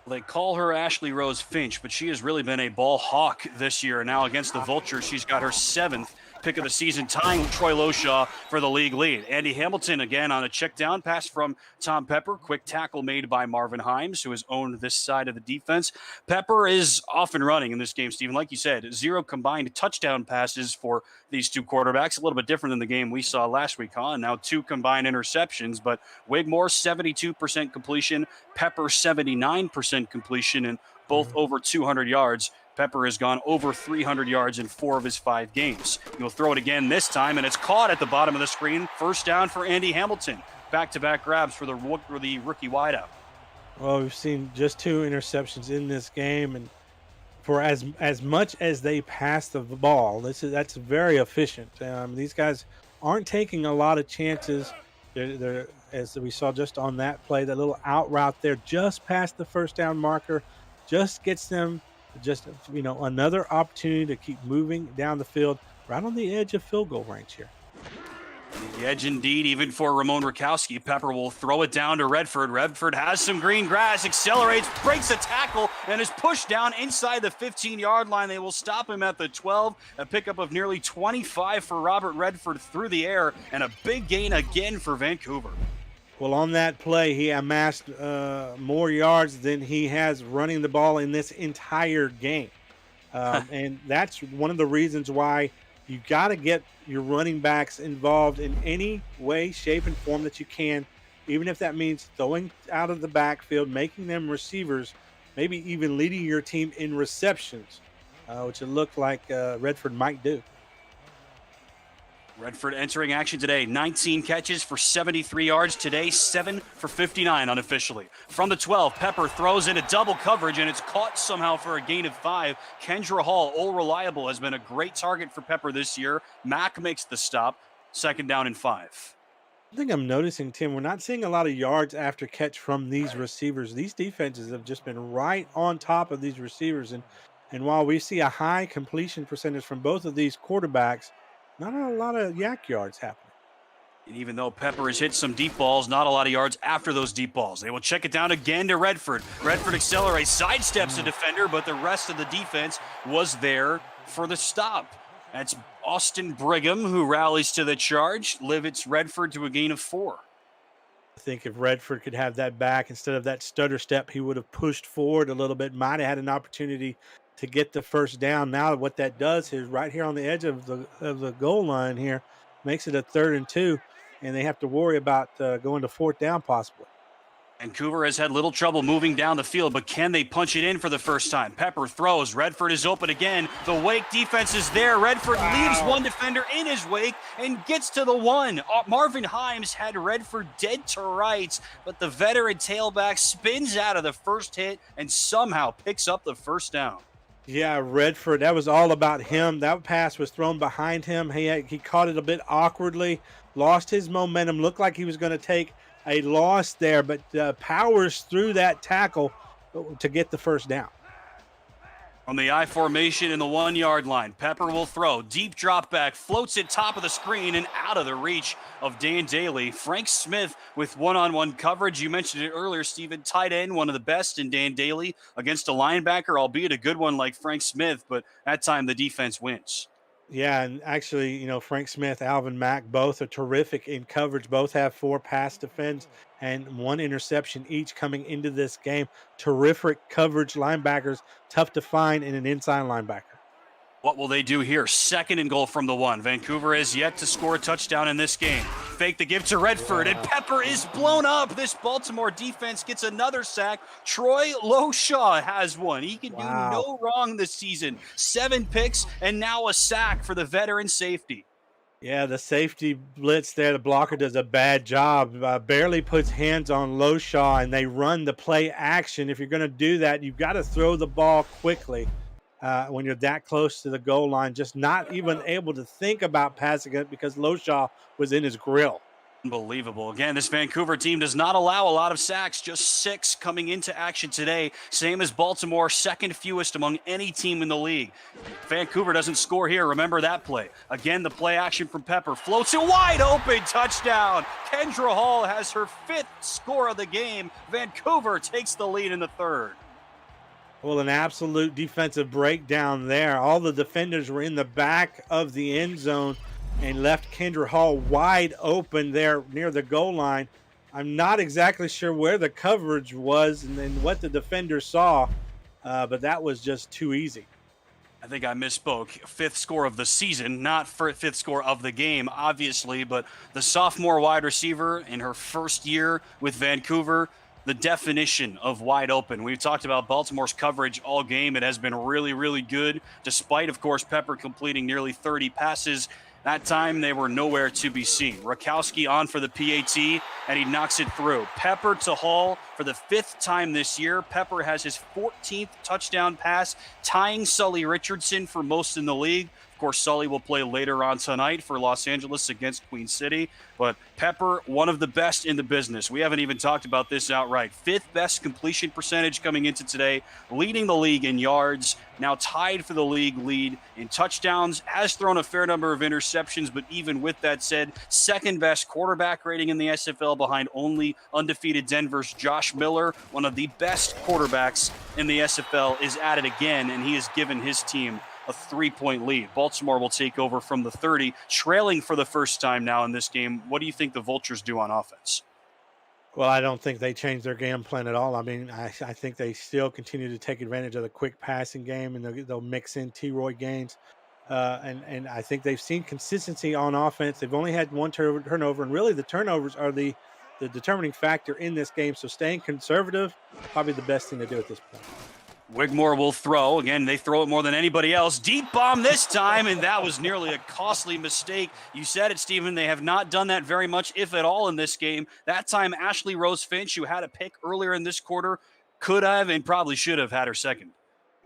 They call her Ashley Rose Finch, but she has really been a ball hawk this year. Now against the Vultures, she's got her 7th pick of the season, tying with Troy Loshaw for the league lead. Andy Hamilton again on a check down pass from Tom Pepper. Quick tackle made by Marvin Himes, who has owned this side of the defense. Pepper is off and running in this game, Stephen. Like you said, 0 combined touchdown passes for these two quarterbacks. A little bit different than the game we saw last week, huh? Now 2 combined interceptions, but Wigmore 72% completion, Pepper 79% completion, and both over 200 yards. Pepper has gone over 300 yards in 4 of his 5 games. He'll throw it again this time, and it's caught at the bottom of the screen. First down for Andy Hamilton. Back-to-back grabs for the rookie wideout. Well, we've seen just 2 interceptions in this game, and for as much as they pass the ball, that's very efficient. These guys aren't taking a lot of chances. They're, as we saw just on that play, that little out route there, just past the first down marker, just gets them just another opportunity to keep moving down the field, right on the edge of field goal range here. The edge indeed, even for Ramon Rakowski. Pepper will throw it down to Redford. Redford has some green grass, accelerates, breaks a tackle, and is pushed down inside the 15-yard line. They will stop him at the 12. A pickup of nearly 25 for Robert Redford through the air, and a big gain again for Vancouver. Well, on that play, he amassed more yards than he has running the ball in this entire game. And that's one of the reasons why you got to get your running backs involved in any way, shape, and form that you can, even if that means throwing out of the backfield, making them receivers, maybe even leading your team in receptions, which it looked like Redford might do. Redford entering action today. 19 catches for 73 yards today, 7 for 59 unofficially. From the 12, Pepper throws into double coverage, and it's caught somehow for a gain of 5. Kendra Hall, all reliable, has been a great target for Pepper this year. Mack makes the stop. 2nd down and 5. I think I'm noticing, Tim, we're not seeing a lot of yards after catch from these receivers. These defenses have just been right on top of these receivers. And while we see a high completion percentage from both of these quarterbacks, not a lot of yak yards happening. And even though Pepper has hit some deep balls, not a lot of yards after those deep balls. They will check it down again to Redford. Redford accelerates, sidesteps the defender, but the rest of the defense was there for the stop. That's Austin Brigham, who rallies to the charge, limits Redford to a gain of 4. I think if Redford could have that back instead of that stutter step, he would have pushed forward a little bit, might have had an opportunity to get the first down. Now what that does is right here on the edge of the goal line here, makes it a 3rd and 2, and they have to worry about going to 4th down possibly. Vancouver has had little trouble moving down the field, but can they punch it in for the first time? Pepper throws. Redford is open again. The Wake defense is there. Redford leaves one defender in his wake and gets to the 1. Marvin Himes had Redford dead to rights, but the veteran tailback spins out of the first hit and somehow picks up the first down. Yeah, Redford, that was all about him. That pass was thrown behind him. He caught it a bit awkwardly, lost his momentum, looked like he was going to take a loss there, but powers through that tackle to get the first down. On the I formation in the 1-yard line, Pepper will throw. Deep drop back, floats it top of the screen and out of the reach of Dan Daly. Frank Smith with one-on-one coverage. You mentioned it earlier, Stephen. Tight end, one of the best in Dan Daly against a linebacker, albeit a good one like Frank Smith, but that time the defense wins. Yeah, and actually, Frank Smith, Alvin Mack, both are terrific in coverage. Both have 4 pass defense and 1 interception each coming into this game. Terrific coverage linebackers, tough to find in an inside linebacker. What will they do here? Second and goal from the 1. Vancouver has yet to score a touchdown in this game. Fake the give to Redford, and Pepper is blown up. This Baltimore defense gets another sack. Troy Loshaw has one. He can do no wrong this season. 7 picks and now a sack for the veteran safety. Yeah, the safety blitz there, the blocker does a bad job. Barely puts hands on Loshaw, and they run the play action. If you're going to do that, you've got to throw the ball quickly. When you're that close to the goal line, just not even able to think about passing it because Loshaw was in his grill. Unbelievable. Again, this Vancouver team does not allow a lot of sacks, just 6 coming into action today. Same as Baltimore, second fewest among any team in the league. Vancouver doesn't score here. Remember that play. Again, the play action from Pepper floats it wide open, touchdown. Kendra Hall has her 5th score of the game. Vancouver takes the lead in the 3rd. Well, an absolute defensive breakdown there. All the defenders were in the back of the end zone and left Kendra Hall wide open there near the goal line. I'm not exactly sure where the coverage was and then what the defenders saw, but that was just too easy. I think I misspoke. 5th score of the season, not 5th score of the game, obviously, but the sophomore wide receiver in her first year with Vancouver, the definition of wide open. We've talked about Baltimore's coverage all game. It has been really, really good, despite, of course, Pepper completing nearly 30 passes. That time, they were nowhere to be seen. Rakowski on for the PAT, and he knocks it through. Pepper to Hall for the 5th time this year. Pepper has his 14th touchdown pass, tying Sully Richardson for most in the league. Of course, Sully will play later on tonight for Los Angeles against Queen City. But Pepper, one of the best in the business. We haven't even talked about this outright. 5th best completion percentage coming into today, leading the league in yards, now tied for the league lead in touchdowns, has thrown a fair number of interceptions, but even with that said, 2nd best quarterback rating in the SFL behind only undefeated Denver's Josh Miller. One of the best quarterbacks in the SFL is at it again, and he has given his team a 3-point lead. Baltimore will take over from the 30, trailing for the first time now in this game. What do you think the Vultures do on offense? Well, I don't think they changed their game plan at all. I mean, I think they still continue to take advantage of the quick passing game, and they'll mix in T-Roy Gaines. And I think they've seen consistency on offense. They've only had 1 turnover, and really the turnovers are the determining factor in this game. So staying conservative, probably the best thing to do at this point. Wigmore will throw. Again, they throw it more than anybody else. Deep bomb this time, and that was nearly a costly mistake. You said it, Stephen. They have not done that very much, if at all, in this game. That time, Ashley Rose Finch, who had a pick earlier in this quarter, could have and probably should have had her 2nd.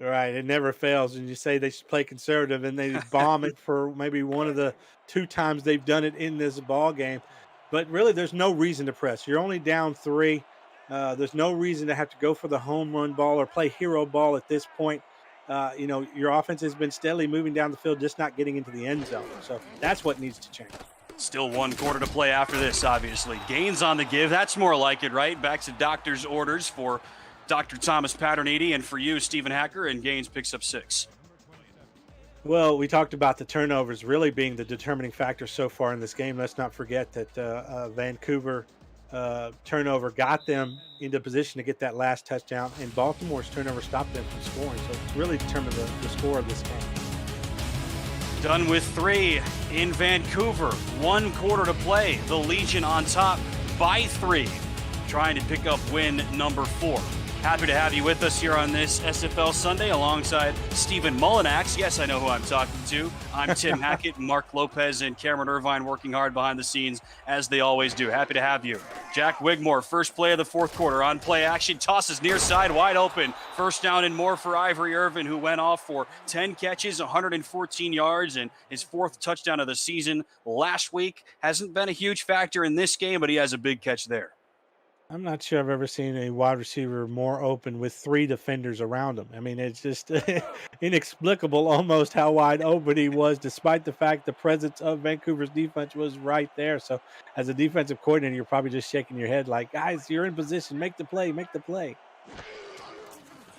Right. It never fails. And you say they should play conservative, and they bomb it for maybe one of the 2 times they've done it in this ball game. But really, there's no reason to press. You're only down 3. There's no reason to have to go for the home run ball or play hero ball at this point. Your offense has been steadily moving down the field, just not getting into the end zone. So that's what needs to change. Still 1 quarter to play after this, obviously. Gaines on the give. That's more like it, right? Back to doctor's orders for Dr. Thomas Paterniti and for you, Stephen Hacker, and Gaines picks up 6. Well, we talked about the turnovers really being the determining factor so far in this game. Let's not forget that Vancouver turnover got them into position to get that last touchdown, and Baltimore's turnover stopped them from scoring. So it's really determined the score of this game. Done with 3 in Vancouver. 1 quarter to play. The Legion on top by 3, trying to pick up win number 4. Happy to have you with us here on this SFL Sunday alongside Stephen Mullinax. Yes, I know who I'm talking to. I'm Tim Hackett, Mark Lopez, and Cameron Irvine working hard behind the scenes as they always do. Happy to have you. Jack Wigmore, first play of the 4th quarter on play action, tosses near side wide open. First down and more for Ivory Irvin, who went off for 10 catches, 114 yards, and his 4th touchdown of the season last week. Hasn't been a huge factor in this game, but he has a big catch there. I'm not sure I've ever seen a wide receiver more open with 3 defenders around him. I mean, it's just inexplicable almost how wide open he was, despite the fact the presence of Vancouver's defense was right there. So as a defensive coordinator, you're probably just shaking your head like, guys, you're in position. Make the play, make the play.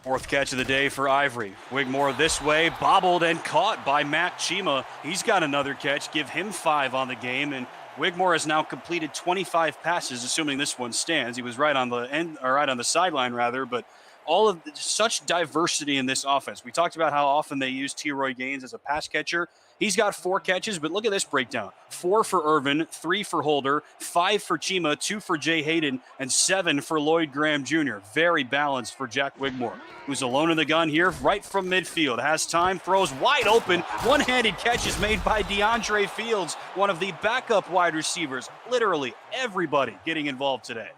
4th catch of the day for Ivory. Wigmore this way, bobbled and caught by Matt Chima. He's got another catch, give him 5 on the game, and Wigmore has now completed 25 passes, assuming this one stands. He was right on the end, or right on the sideline rather, but all of such diversity in this offense. We talked about how often they use T-Roy Gaines as a pass catcher. He's got 4 catches, but look at this breakdown. 4 for Irvin, 3 for Holder, 5 for Chima, 2 for Jay Hayden, and 7 for Lloyd Graham Jr. Very balanced for Jack Wigmore, who's alone in the gun here, right from midfield. Has time, throws wide open. One-handed catch is made by DeAndre Fields, one of the backup wide receivers. Literally everybody getting involved today.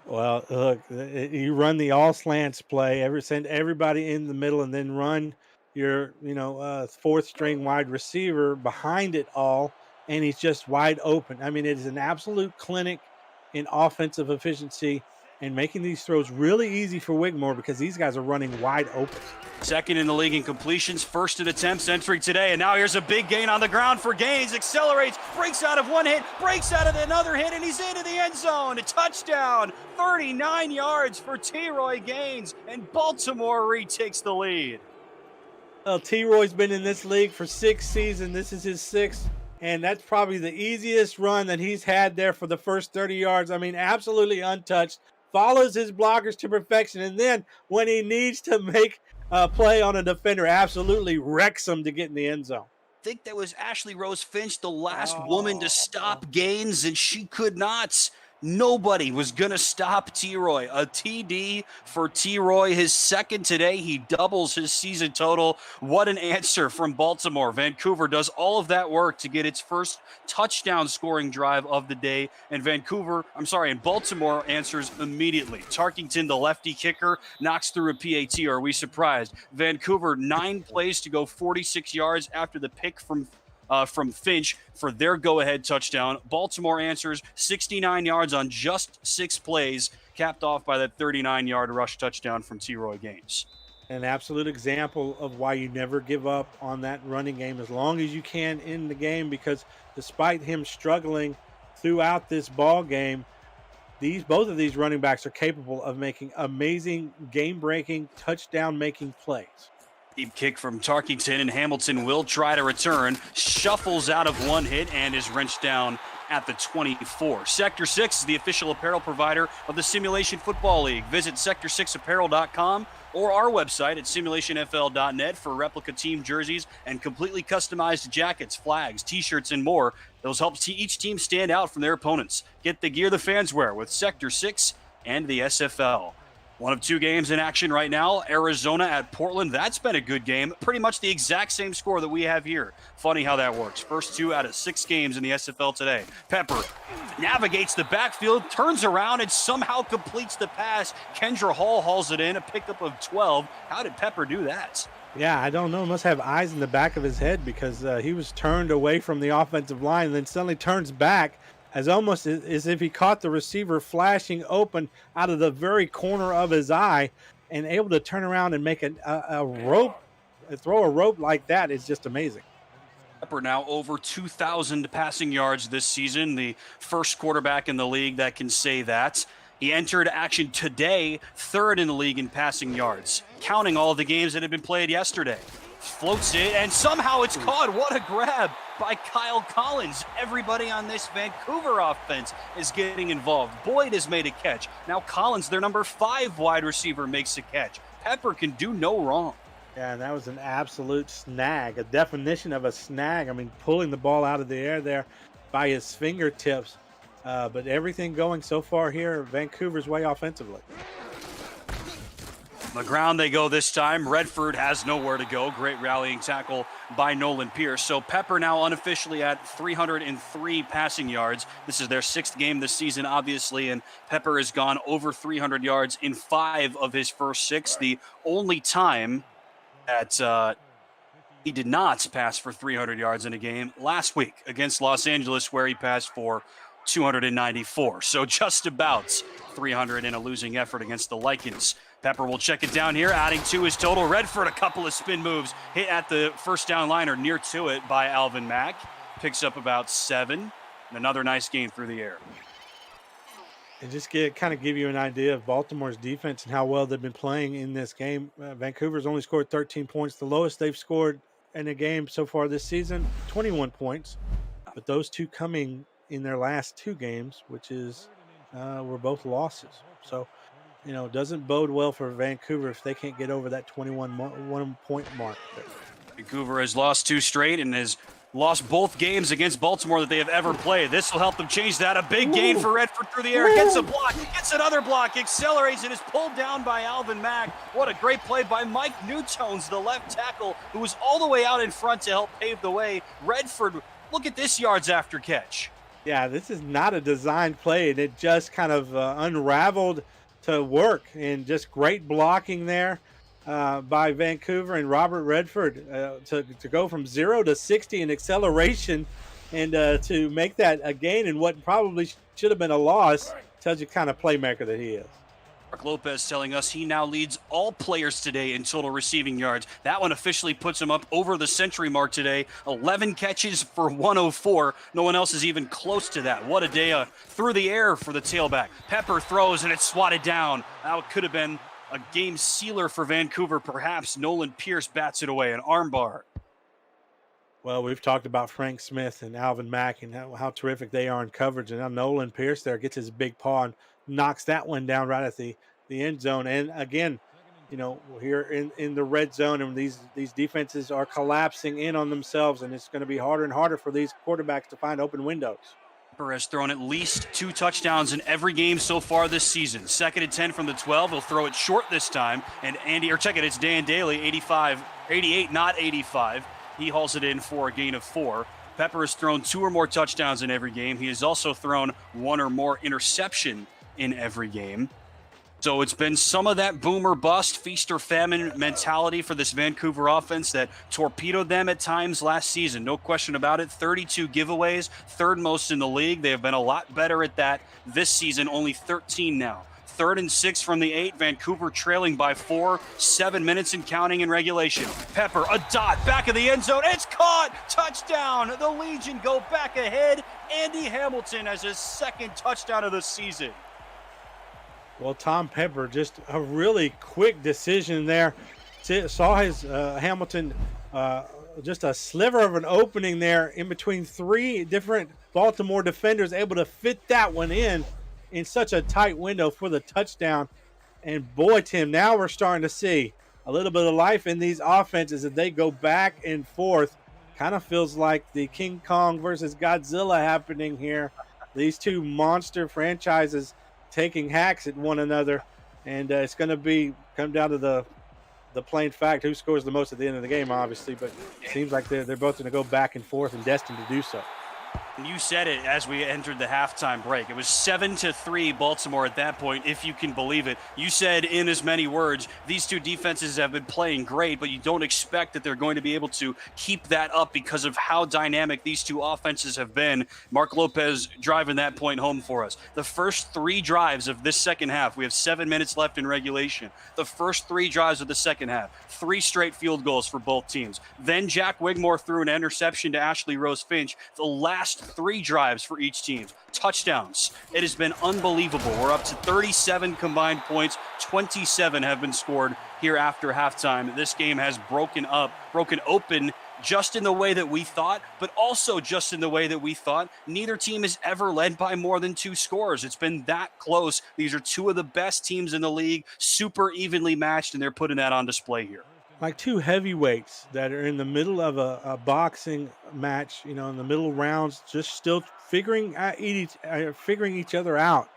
Well, look, you run the all slants play, send everybody in the middle, and then run your, 4th string wide receiver behind it all, and he's just wide open. I mean, it is an absolute clinic in offensive efficiency and making these throws really easy for Wigmore because these guys are running wide open. Second in the league in completions, first in attempts entering today. And now here's a big gain on the ground for Gaines. Accelerates, breaks out of one hit, breaks out of another hit, and he's into the end zone. A touchdown, 39 yards for T-Roy Gaines, and Baltimore retakes the lead. Well, T-Roy's been in this league for 6 seasons. This is his 6th, and that's probably the easiest run that he's had there for the first 30 yards. I mean, absolutely untouched. Follows his blockers to perfection, and then when he needs to make play on a defender, absolutely wrecks him to get in the end zone. I think that was Ashley Rose Finch, the last woman to stop Gaines, and she could not. Nobody was going to stop T-Roy. A TD for T-Roy, his 2nd today. He doubles his season total. What an answer from Baltimore. Vancouver does all of that work to get its first touchdown scoring drive of the day. And Baltimore answers immediately. Tarkington, the lefty kicker, knocks through a PAT. Are we surprised? Vancouver, 9 plays to go 46 yards after the pick from Finch for their go-ahead touchdown. Baltimore answers 69 yards on just 6 plays, capped off by that 39-yard rush touchdown from T-Roy Gaines. An absolute example of why you never give up on that running game as long as you can in the game, because despite him struggling throughout this ball game, both of these running backs are capable of making amazing game-breaking, touchdown-making plays. Deep kick from Tarkington, and Hamilton will try to return. Shuffles out of one hit and is wrenched down at the 24. Sector 6 is the official apparel provider of the Simulation Football League. Visit sector6apparel.com or our website at simulationfl.net for replica team jerseys and completely customized jackets, flags, t-shirts, and more. Those help each team stand out from their opponents. Get the gear the fans wear with Sector 6 and the SFL. One of 2 games in action right now, Arizona at Portland. That's been a good game. Pretty much the exact same score that we have here. Funny how that works. First 2 out of 6 games in the SFL today. Pepper navigates the backfield, turns around, and somehow completes the pass. Kendra Hall hauls it in, a pickup of 12. How did Pepper do that? Yeah, I don't know. He must have eyes in the back of his head because he was turned away from the offensive line and then suddenly turns back, as almost as if he caught the receiver flashing open out of the very corner of his eye, and able to turn around and make a rope, throw a rope like that is just amazing. Pepper now over 2,000 passing yards this season, the first quarterback in the league that can say that. He entered action today, 3rd in the league in passing yards, counting all of the games that had been played yesterday. Floats it, and somehow it's caught. What a grab by Kyle Collins. Everybody on this Vancouver offense is getting involved. Boyd has made a catch. Now Collins, their number 5 wide receiver, makes a catch. Pepper can do no wrong. Yeah, and that was an absolute snag, a definition of a snag. I mean, pulling the ball out of the air there by his fingertips. But everything going so far here, Vancouver's way offensively. On the ground they go this time. Redford has nowhere to go. Great rallying tackle by Nolan Pierce. So Pepper now unofficially at 303 passing yards. This is their 6th game this season, obviously, and Pepper has gone over 300 yards in 5 of his first 6. The only time that he did not pass for 300 yards in a game last week against Los Angeles, where he passed for 294. So just about 300 in a losing effort against the Lycans. Pepper will check it down here, adding to his total. Redford, a couple of spin moves, hit at the first down line or near to it by Alvin Mack. Picks up about 7, and another nice game through the air. And just kind of give you an idea of Baltimore's defense and how well they've been playing in this game. Vancouver's only scored 13 points. The lowest they've scored in a game so far this season, 21 points. But those 2 coming in their last 2 games, which is were both losses. So doesn't bode well for Vancouver if they can't get over that 1 point mark there. Vancouver has lost 2 straight and has lost both games against Baltimore that they have ever played. This will help them change that. A big gain for Redford through the air. Gets a block, gets another block, accelerates, and is pulled down by Alvin Mack. What a great play by Mike Newtones, the left tackle, who was all the way out in front to help pave the way. Redford, look at this yards after catch. Yeah, this is not a designed play, and it just kind of unraveled to work, and just great blocking there by Vancouver and Robert Redford to go from 0 to 60 in acceleration, and to make that a gain in what probably should have been a loss. Tells you kind of playmaker that he is. Mark Lopez telling us he now leads all players today in total receiving yards. That one officially puts him up over the century mark today. 11 catches for 104. No one else is even close to that. What a day through the air for the tailback. Pepper throws and it's swatted down. That could have been a game sealer for Vancouver, perhaps. Nolan Pierce bats it away, an armbar. Well, we've talked about Frank Smith and Alvin Mack and how terrific they are in coverage. And now Nolan Pierce there gets his big paw and knocks that one down right at the end zone. And again, here in the red zone, and these defenses are collapsing in on themselves, and it's going to be harder and harder for these quarterbacks to find open windows. Pepper has thrown at least 2 touchdowns in every game so far this season. 2nd and 10 from the 12. He'll throw it short this time. And it's Dan Daly, 88, not 85. He hauls it in for a gain of 4. Pepper has thrown 2 or more touchdowns in every game. He has also thrown 1 or more interception in every game. So it's been some of that boom or bust, feast or famine mentality for this Vancouver offense that torpedoed them at times last season. No question about it. 32 giveaways, 3rd most in the league. They have been a lot better at that this season, only 13 now. 3rd and 6 from the 8. Vancouver trailing by 4. 7 minutes and counting in regulation. Pepper, a dot, back of the end zone. It's caught. Touchdown. The Legion go back ahead. Andy Hamilton has his 2nd touchdown of the season. Well, Tom Pepper, just a really quick decision there. Saw his Hamilton, just a sliver of an opening there in between 3 different Baltimore defenders, able to fit that one in such a tight window for the touchdown. And boy, Tim, now we're starting to see a little bit of life in these offenses as they go back and forth. Kind of feels like the King Kong versus Godzilla happening here. These 2 monster franchises taking hacks at one another, and it's going to come down to the plain fact who scores the most at the end of the game, obviously. But it seems like they're both going to go back and forth and destined to do so. And you said it as we entered the halftime break. It was 7-3 Baltimore at that point, if you can believe it. You said in as many words, these 2 defenses have been playing great, but you don't expect that they're going to be able to keep that up because of how dynamic these 2 offenses have been. Mark Lopez driving that point home for us. The first 3 drives of this second half, we have 7 minutes left in regulation. The first 3 drives of the second half, 3 straight field goals for both teams. Then Jack Wigmore threw an interception to Ashley Rose Finch. The last 3 drives for each team, touchdowns. It has been unbelievable. We're up to 37 combined points. 27 have been scored here after halftime. This game has broken open just in the way that we thought, but also just in the way that we thought. Neither team has ever led by more than 2 scores. It's been that close. These are 2 of the best teams in the league, super evenly matched, and they're putting that on display here. Like 2 heavyweights that are in the middle of a boxing match, in the middle rounds, just still figuring each other out,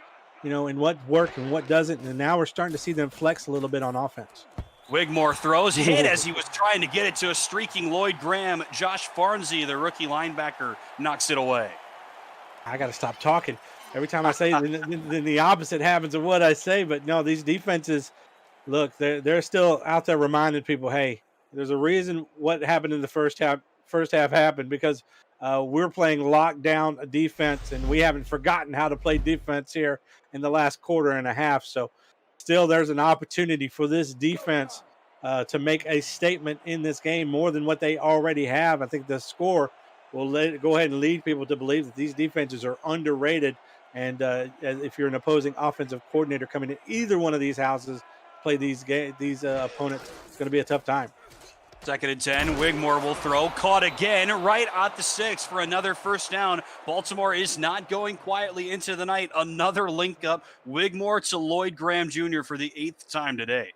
and what worked and what doesn't. And now we're starting to see them flex a little bit on offense. Wigmore throws, hit as he was trying to get it to a streaking Lloyd Graham. Josh Farnsey, the rookie linebacker, knocks it away. I got to stop talking. Every time I say then the opposite happens of what I say. But no, these defenses, look, they're still out there reminding people, hey, there's a reason what happened in the first half happened, because we're playing lockdown defense, and we haven't forgotten how to play defense here in the last quarter and a half. So still there's an opportunity for this defense to make a statement in this game more than what they already have. I think the score will go ahead and lead people to believe that these defenses are underrated. And if you're an opposing offensive coordinator coming to either one of these houses, play these opponents, it's going to be a tough time. 2nd and 10, Wigmore will throw, caught again, right at the 6 for another first down. Baltimore is not going quietly into the night. Another link up, Wigmore to Lloyd Graham Jr. for the 8th time today.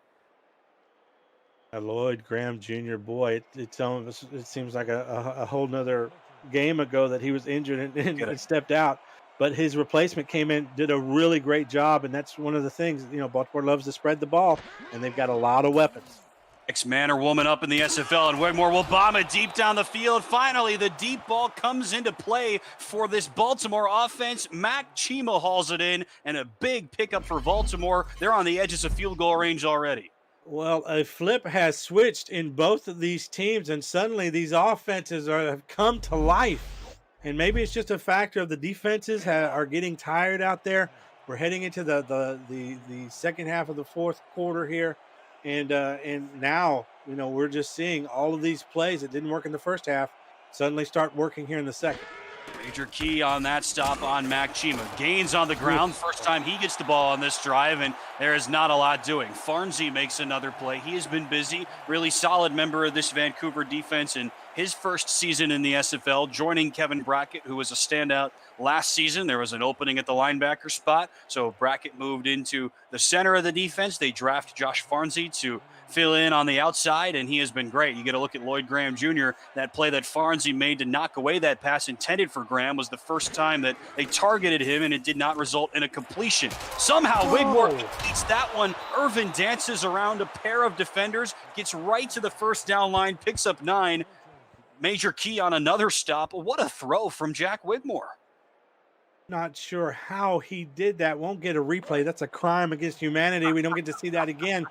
Lloyd Graham Jr., boy, it seems like a whole nother game ago that he was injured and stepped out. But his replacement came in, did a really great job, and that's one of the things, Baltimore loves to spread the ball, and they've got a lot of weapons. Next man or woman up in the SFL, and Wigmore will bomb it deep down the field. Finally, the deep ball comes into play for this Baltimore offense. Mac Chima hauls it in, and a big pickup for Baltimore. They're on the edges of field goal range already. Well, a flip has switched in both of these teams, and suddenly these offenses have come to life. And maybe it's just a factor of the defenses are getting tired out there. We're heading into the second half of the fourth quarter here. And now, we're just seeing all of these plays that didn't work in the first half suddenly start working here in the second. Major key on that stop on Mac Chima. Gains on the ground. First time he gets the ball on this drive, and there is not a lot doing. Farnsey makes another play. He has been busy. Really solid member of this Vancouver defense in his first season in the SFL, joining Kevin Brackett, who was a standout last season. There was an opening at the linebacker spot, so Brackett moved into the center of the defense. They draft Josh Farnsey to fill in on the outside, and he has been great. You get a look at Lloyd Graham Jr. That play that Farnsey made to knock away that pass intended for Graham was the first time that they targeted him, and it did not result in a completion. Somehow Wigmore completes that one. Irvin dances around a pair of defenders, gets right to the first down line, picks up 9. Major key on another stop. What a throw from Jack Wigmore. Not sure how he did that. Won't get a replay. That's a crime against humanity. We don't get to see that again.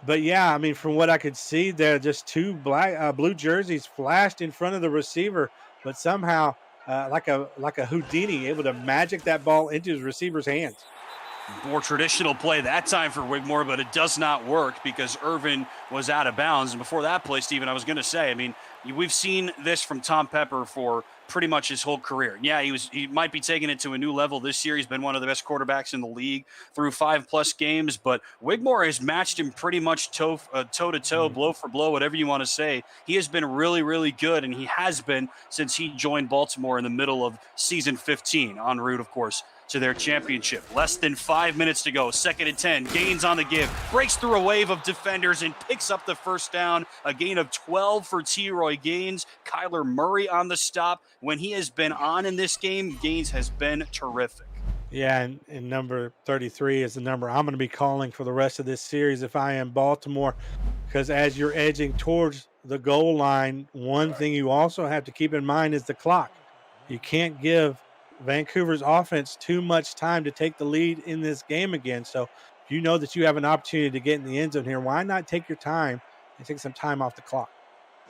But yeah, I mean, from what I could see there, just two blue jerseys flashed in front of the receiver, but somehow, like a Houdini, able to magic that ball into his receiver's hands. More traditional play that time for Wigmore, but it does not work because Irvin was out of bounds. And before that play, Steven, I was going to say, I mean, we've seen this from Tom Pepper for pretty much his whole career. Yeah, he might be taking it to a new level this year. He's been one of the best quarterbacks in the league through 5+ games, but Wigmore has matched him pretty much toe-to-toe, blow for blow, whatever you want to say. He has been really, really good, and he has been since he joined Baltimore in the middle of season 15, en route, of course, to their championship. Less than 5 minutes to go. 2nd and 10. Gains on the give. Breaks through a wave of defenders and picks up the first down. A gain of 12 for T-Roy Gaines. Kyler Murray on the stop. When he has been on in this game, Gaines has been terrific. Yeah, and number 33 is the number I'm going to be calling for the rest of this series if I am Baltimore, because as you're edging towards the goal line, one thing you also have to keep in mind is the clock. You can't give Vancouver's offense too much time to take the lead in this game again. So if you know that you have an opportunity to get in the end zone here, why not take your time and take some time off the clock?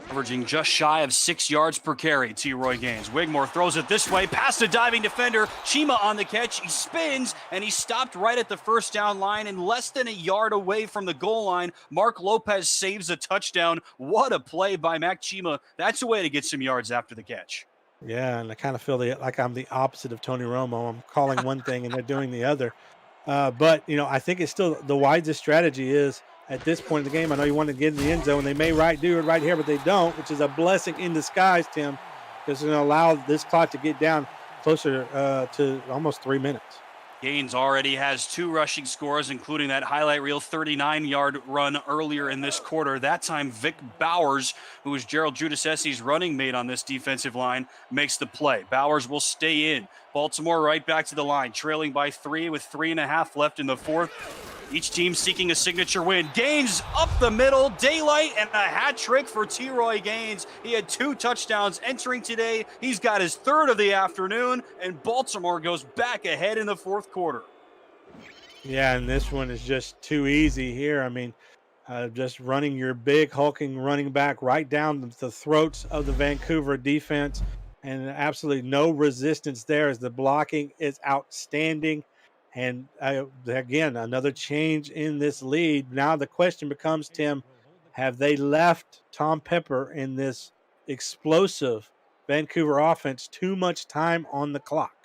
Averaging just shy of 6 yards per carry, T-Roy Gaines. Wigmore throws it this way, past a diving defender. Chima on the catch. He spins, and he stopped right at the first down line and less than a yard away from the goal line. Mark Lopez saves a touchdown. What a play by Mac Chima. That's a way to get some yards after the catch. Yeah, and I kind of feel like I'm the opposite of Tony Romo. I'm calling one thing and they're doing the other. But, I think it's still the wisest strategy is at this point in the game. I know you want to get in the end zone. They may do it right here, but they don't, which is a blessing in disguise, Tim, because it's going to allow this clock to get down closer to almost 3 minutes. Gaines already has 2 rushing scores, including that highlight reel 39-yard run earlier in this quarter. That time, Vic Bowers, who is Gerald Giudicese's running mate on this defensive line, makes the play. Bowers will stay in. Baltimore right back to the line, trailing by 3 with 3.5 left in the fourth. Each team seeking a signature win. Gaines up the middle, daylight, and a hat trick for T-Roy Gaines. He had 2 touchdowns entering today. He's got his 3rd of the afternoon, and Baltimore goes back ahead in the fourth quarter. Yeah, and this one is just too easy here. I mean, just running your big, hulking running back right down the throats of the Vancouver defense, and absolutely no resistance there as the blocking is outstanding. And again, another change in this lead. Now the question becomes, Tim, have they left Tom Pepper in this explosive Vancouver offense too much time on the clock?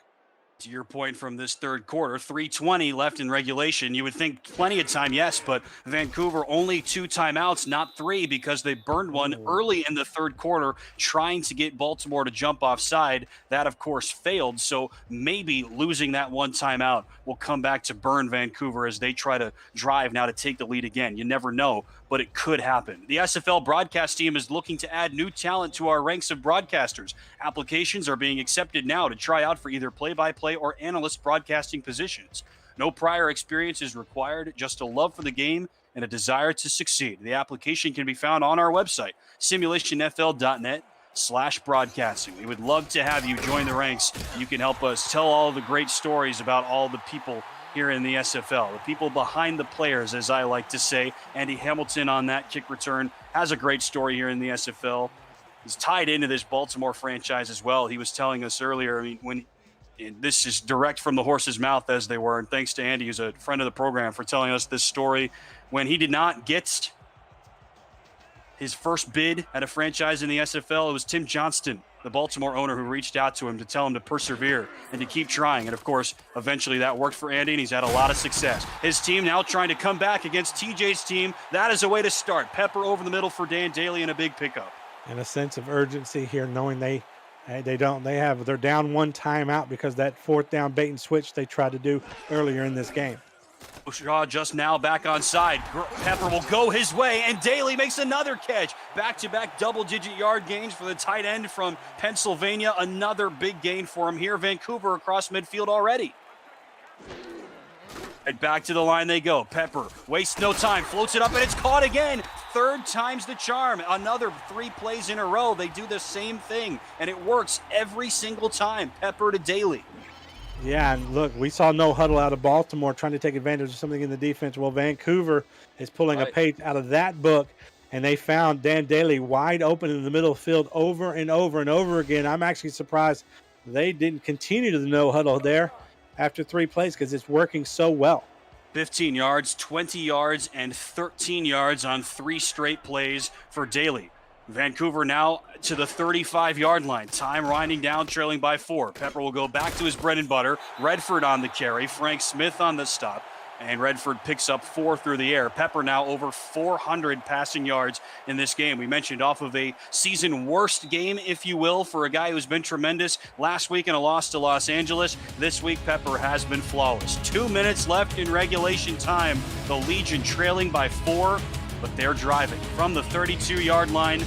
To your point from this third quarter, 3:20 left in regulation. You would think plenty of time, yes, but Vancouver only 2 timeouts, not 3, because they burned one early in the third quarter trying to get Baltimore to jump offside. That, of course, failed. So maybe losing that one timeout will come back to burn Vancouver as they try to drive now to take the lead again. You never know, but it could happen. The SFL broadcast team is looking to add new talent to our ranks of broadcasters. Applications are being accepted now to try out for either play-by-play or analyst broadcasting positions. No prior experience is required, just a love for the game and a desire to succeed. The application can be found on our website, simulationfl.net/broadcasting. We would love to have you join the ranks. You can help us tell all the great stories about all the people here in the SFL, the people behind the players, as I like to say. Andy Hamilton on that kick return has a great story here in the SFL. He's tied into this Baltimore franchise as well. He was telling us earlier, I mean, this is direct from the horse's mouth, as they were, and thanks to Andy, who's a friend of the program, for telling us this story. When he did not get his first bid at a franchise in the SFL, it was Tim Johnston, the Baltimore owner, who reached out to him to tell him to persevere and to keep trying. And of course, eventually that worked for Andy, and he's had a lot of success. His team now trying to come back against TJ's team. That is a way to start. Pepper over the middle for Dan Daly and a big pickup. And a sense of urgency here, knowing they're down one timeout because that fourth down bait and switch they tried to do earlier in this game. Shaw just now back on side. Pepper will go his way, and Daly makes another catch. Back-to-back double-digit yard gains for the tight end from Pennsylvania. Another big gain for him here. Vancouver across midfield already. And back to the line they go. Pepper wastes no time, floats it up, and it's caught again. Third time's the charm. Another 3 plays in a row. They do the same thing, and it works every single time. Pepper to Daly. Yeah, and look, we saw no huddle out of Baltimore trying to take advantage of something in the defense. Well, Vancouver is pulling a page out of that book, and they found Dan Daly wide open in the middle of the field over and over and over again. I'm actually surprised they didn't continue to the no huddle there after 3 plays because it's working so well. 15 yards, 20 yards, and 13 yards on 3 straight plays for Daly. Vancouver now to the 35-yard line. Time winding down, trailing by 4. Pepper will go back to his bread and butter. Redford on the carry. Frank Smith on the stop. And Redford picks up 4 through the air. Pepper now over 400 passing yards in this game. We mentioned off of a season worst game, if you will, for a guy who's been tremendous last week in a loss to Los Angeles. This week, Pepper has been flawless. 2 minutes left in regulation time. The Legion trailing by 4, but they're driving from the 32-yard line.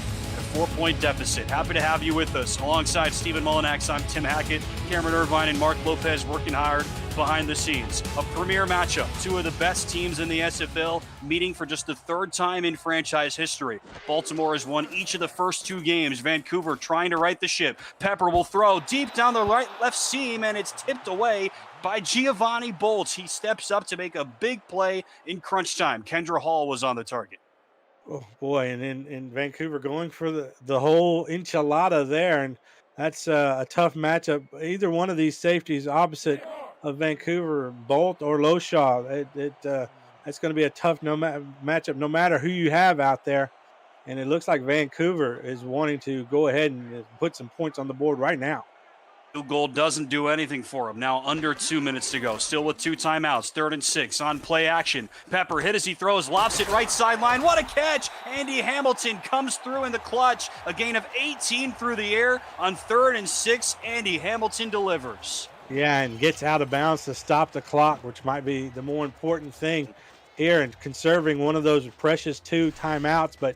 4-point deficit. Happy to have you with us. Alongside Stephen Mullinax, I'm Tim Hackett, Cameron Irvine, and Mark Lopez working hard behind the scenes. A premier matchup. 2 of the best teams in the SFL meeting for just the 3rd time in franchise history. Baltimore has won each of the first 2 games. Vancouver trying to right the ship. Pepper will throw deep down the left seam, and it's tipped away by Giovanni Bolts. He steps up to make a big play in crunch time. Kendra Hall was on the target. Oh boy, and in Vancouver going for the whole enchilada there, and that's a tough matchup. Either one of these safeties opposite of Vancouver, Bolt or Loshaw, that's going to be a tough matchup no matter who you have out there. And it looks like Vancouver is wanting to go ahead and put some points on the board right now. Field goal doesn't do anything for him. Now under 2 minutes to go. Still with 2 timeouts. 3rd and 6 on play action. Pepper hit as he throws. Lofts it right sideline. What a catch! Andy Hamilton comes through in the clutch. A gain of 18 through the air. On 3rd and 6, Andy Hamilton delivers. Yeah, and gets out of bounds to stop the clock, which might be the more important thing here, and conserving one of those precious 2 timeouts. But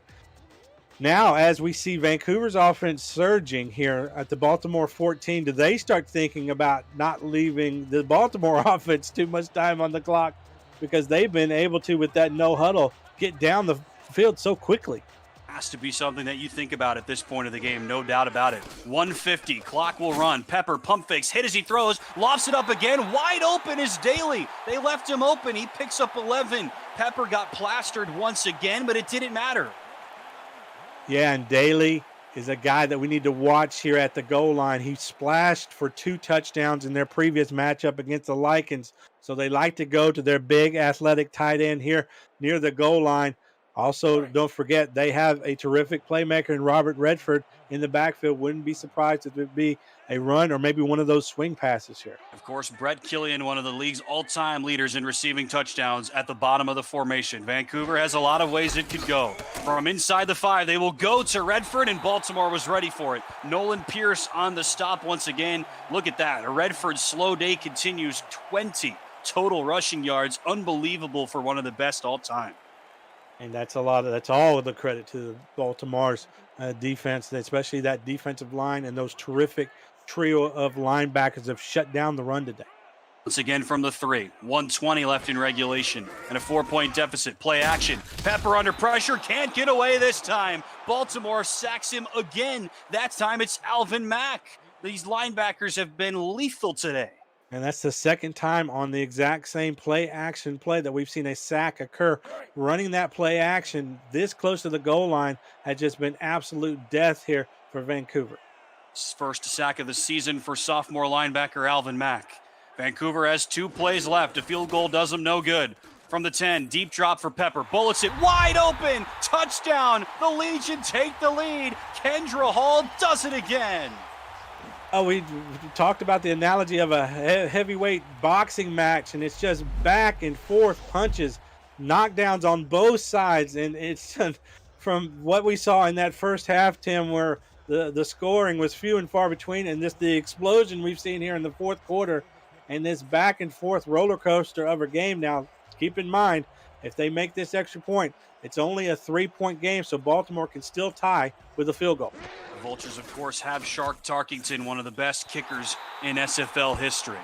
now, as we see Vancouver's offense surging here at the Baltimore 14, do they start thinking about not leaving the Baltimore offense too much time on the clock, because they've been able to, with that no huddle, get down the field so quickly? Has to be something that you think about at this point of the game, no doubt about it. 150, clock will run. Pepper pump fakes, hit as he throws, lofts it up again. Wide open is Daly. They left him open. He picks up 11. Pepper got plastered once again, but it didn't matter. Yeah, and Daly is a guy that we need to watch here at the goal line. He splashed for 2 touchdowns in their previous matchup against the Lycans, so they like to go to their big athletic tight end here near the goal line. Also, don't forget, they have a terrific playmaker in Robert Redford in the backfield. Wouldn't be surprised if it would be a run or maybe one of those swing passes here. Of course, Brett Killian, one of the league's all-time leaders in receiving touchdowns at the bottom of the formation. Vancouver has a lot of ways it could go. From inside the 5, they will go to Redford, and Baltimore was ready for it. Nolan Pierce on the stop once again. Look at that. A Redford slow day continues. 20 total rushing yards. Unbelievable for one of the best all time. And that's all of the credit to Baltimore's defense, especially that defensive line and those terrific trio of linebackers have shut down the run today. Once again from the 3, 1:20 left in regulation, and a 4-point deficit. Play action. Pepper under pressure, can't get away this time. Baltimore sacks him again. That time it's Alvin Mack. These linebackers have been lethal today. And that's the second time on the exact same play action play that we've seen a sack occur. Running that play action this close to the goal line had just been absolute death here for Vancouver. First sack of the season for sophomore linebacker Alvin Mack. Vancouver has 2 plays left. A field goal does them no good. From the 10, deep drop for Pepper. Bullets it wide open. Touchdown. The Legion take the lead. Kendra Hall does it again. Oh, we talked about the analogy of a heavyweight boxing match, and it's just back and forth punches, knockdowns on both sides. And it's from what we saw in that first half, Tim, where the scoring was few and far between, and the explosion we've seen here in the fourth quarter, and this back and forth roller coaster of a game. Now, keep in mind, if they make this extra point, it's only a 3-point game, so Baltimore can still tie with a field goal. The Vultures, of course, have Shark Tarkington, one of the best kickers in SFL history,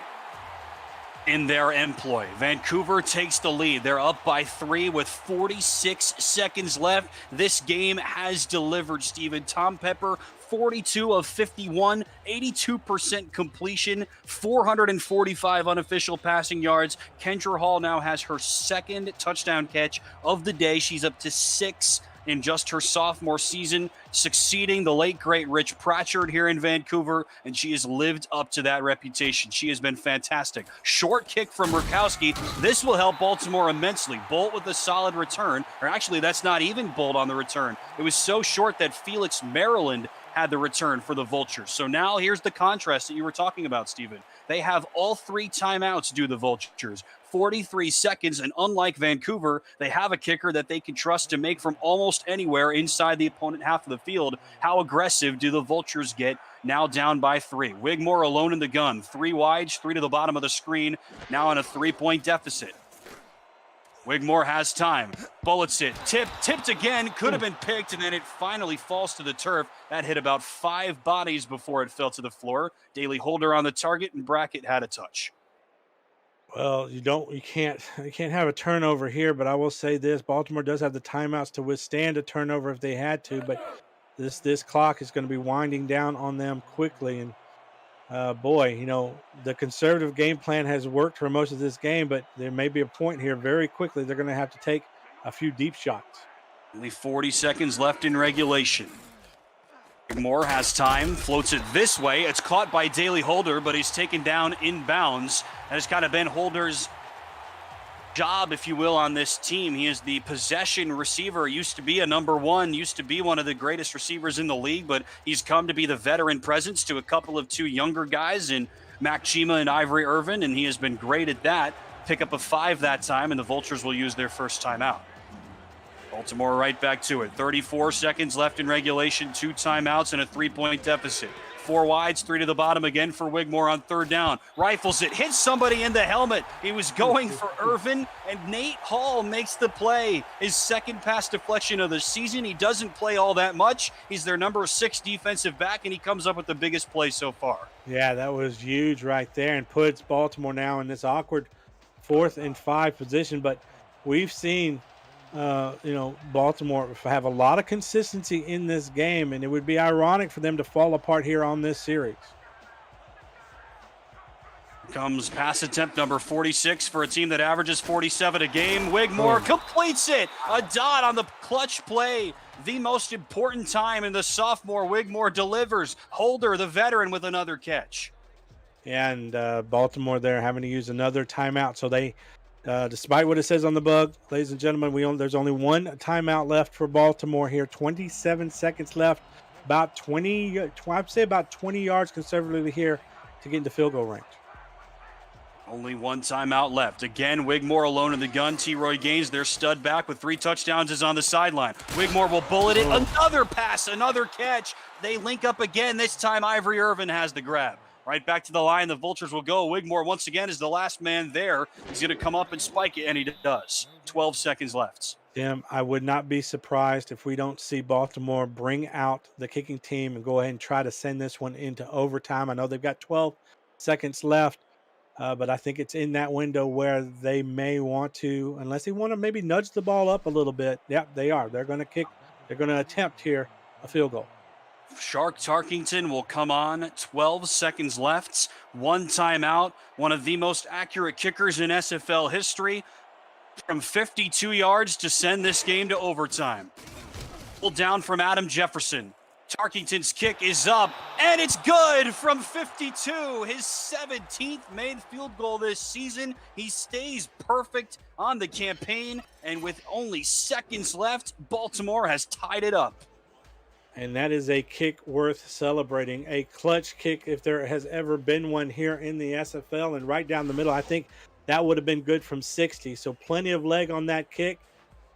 in their employ. Vancouver takes the lead. They're up by 3 with 46 seconds left. This game has delivered, Steven. Tom Pepper, 42 of 51, 82% completion, 445 unofficial passing yards. Kendra Hall now has her second touchdown catch of the day. She's up to 6 in just her sophomore season, succeeding the late, great Rich Pratchard here in Vancouver, and she has lived up to that reputation. She has been fantastic. Short kick from Murkowski. This will help Baltimore immensely. Bolt with a solid return, or actually, that's not even Bolt on the return. It was so short that Felix Maryland had the return for the Vultures. So now here's the contrast that you were talking about, Stephen. They have all 3 timeouts, do the Vultures. 43 seconds, and unlike Vancouver, they have a kicker that they can trust to make from almost anywhere inside the opponent half of the field. How aggressive do the Vultures get? Now down by 3. Wigmore alone in the gun. 3 wide, 3 to the bottom of the screen. Now on a 3-point deficit. Wigmore has time. Bullets it. Tipped again. Could have been picked, and then it finally falls to the turf. That hit about 5 bodies before it fell to the floor. Daly Holder on the target, and Brackett had a touch. Well, you can't have a turnover here, but I will say this: Baltimore does have the timeouts to withstand a turnover if they had to, but this clock is going to be winding down on them quickly. And boy, the conservative game plan has worked for most of this game, but there may be a point here very quickly they're going to have to take a few deep shots. Only 40 seconds left in regulation. Moore has time, floats it this way. It's caught by Daly Holder, but he's taken down inbounds. That has kind of been Holder's job, if you will, on this team. He is the possession receiver, used to be a number 1, used to be one of the greatest receivers in the league, but he's come to be the veteran presence to a couple of 2 younger guys in Mac Chima and Ivory Irvin, and he has been great at that. Pick up a 5 that time, and the Vultures will use their first timeout. Baltimore right back to it. 34 seconds left in regulation, 2 timeouts and a 3-point deficit. 4 wides, 3 to the bottom again for Wigmore on 3rd down. Rifles it, hits somebody in the helmet. He was going for Irvin, and Nate Hall makes the play. His second pass deflection of the season. He doesn't play all that much. He's their number 6 defensive back, and he comes up with the biggest play so far. Yeah, that was huge right there, and puts Baltimore now in this awkward 4th and 5 position. But we've seen Baltimore have a lot of consistency in this game, and it would be ironic for them to fall apart here on this series. Comes pass attempt number 46 for a team that averages 47 a game. Wigmore completes it. A dot on the clutch play. The most important time in the sophomore. Wigmore delivers. Holder, the veteran, with another catch. Yeah, and Baltimore there having to use another timeout. So they, despite what it says on the bug, ladies and gentlemen, there's only 1 timeout left for Baltimore here. 27 seconds left. about 20, I'd say about 20 yards conservatively here to get into field goal range. Only one timeout left. Again, Wigmore alone in the gun. T-Roy Gaines, their stud back with 3 touchdowns, is on the sideline. Wigmore will bullet it. Another pass, another catch. They link up again. This time, Ivory Irvin has the grab. Right back to the line. The Vultures will go. Wigmore, once again, is the last man there. He's going to come up and spike it, and he does. 12 seconds left. Tim, I would not be surprised if we don't see Baltimore bring out the kicking team and go ahead and try to send this one into overtime. I know they've got 12 seconds left. But I think it's in that window where they may want to, unless they want to maybe nudge the ball up a little bit. Yeah, they are. They're going to kick. They're going to attempt here a field goal. Shark Tarkington will come on. 12 seconds left. 1 timeout. One of the most accurate kickers in SFL history. From 52 yards to send this game to overtime. Pulled down from Adam Jefferson. Tarkington's kick is up, and it's good from 52. His 17th made field goal this season. He stays perfect on the campaign, and with only seconds left, Baltimore has tied it up. And that is a kick worth celebrating, a clutch kick if there has ever been one here in the SFL, and right down the middle. I think that would have been good from 60, so plenty of leg on that kick.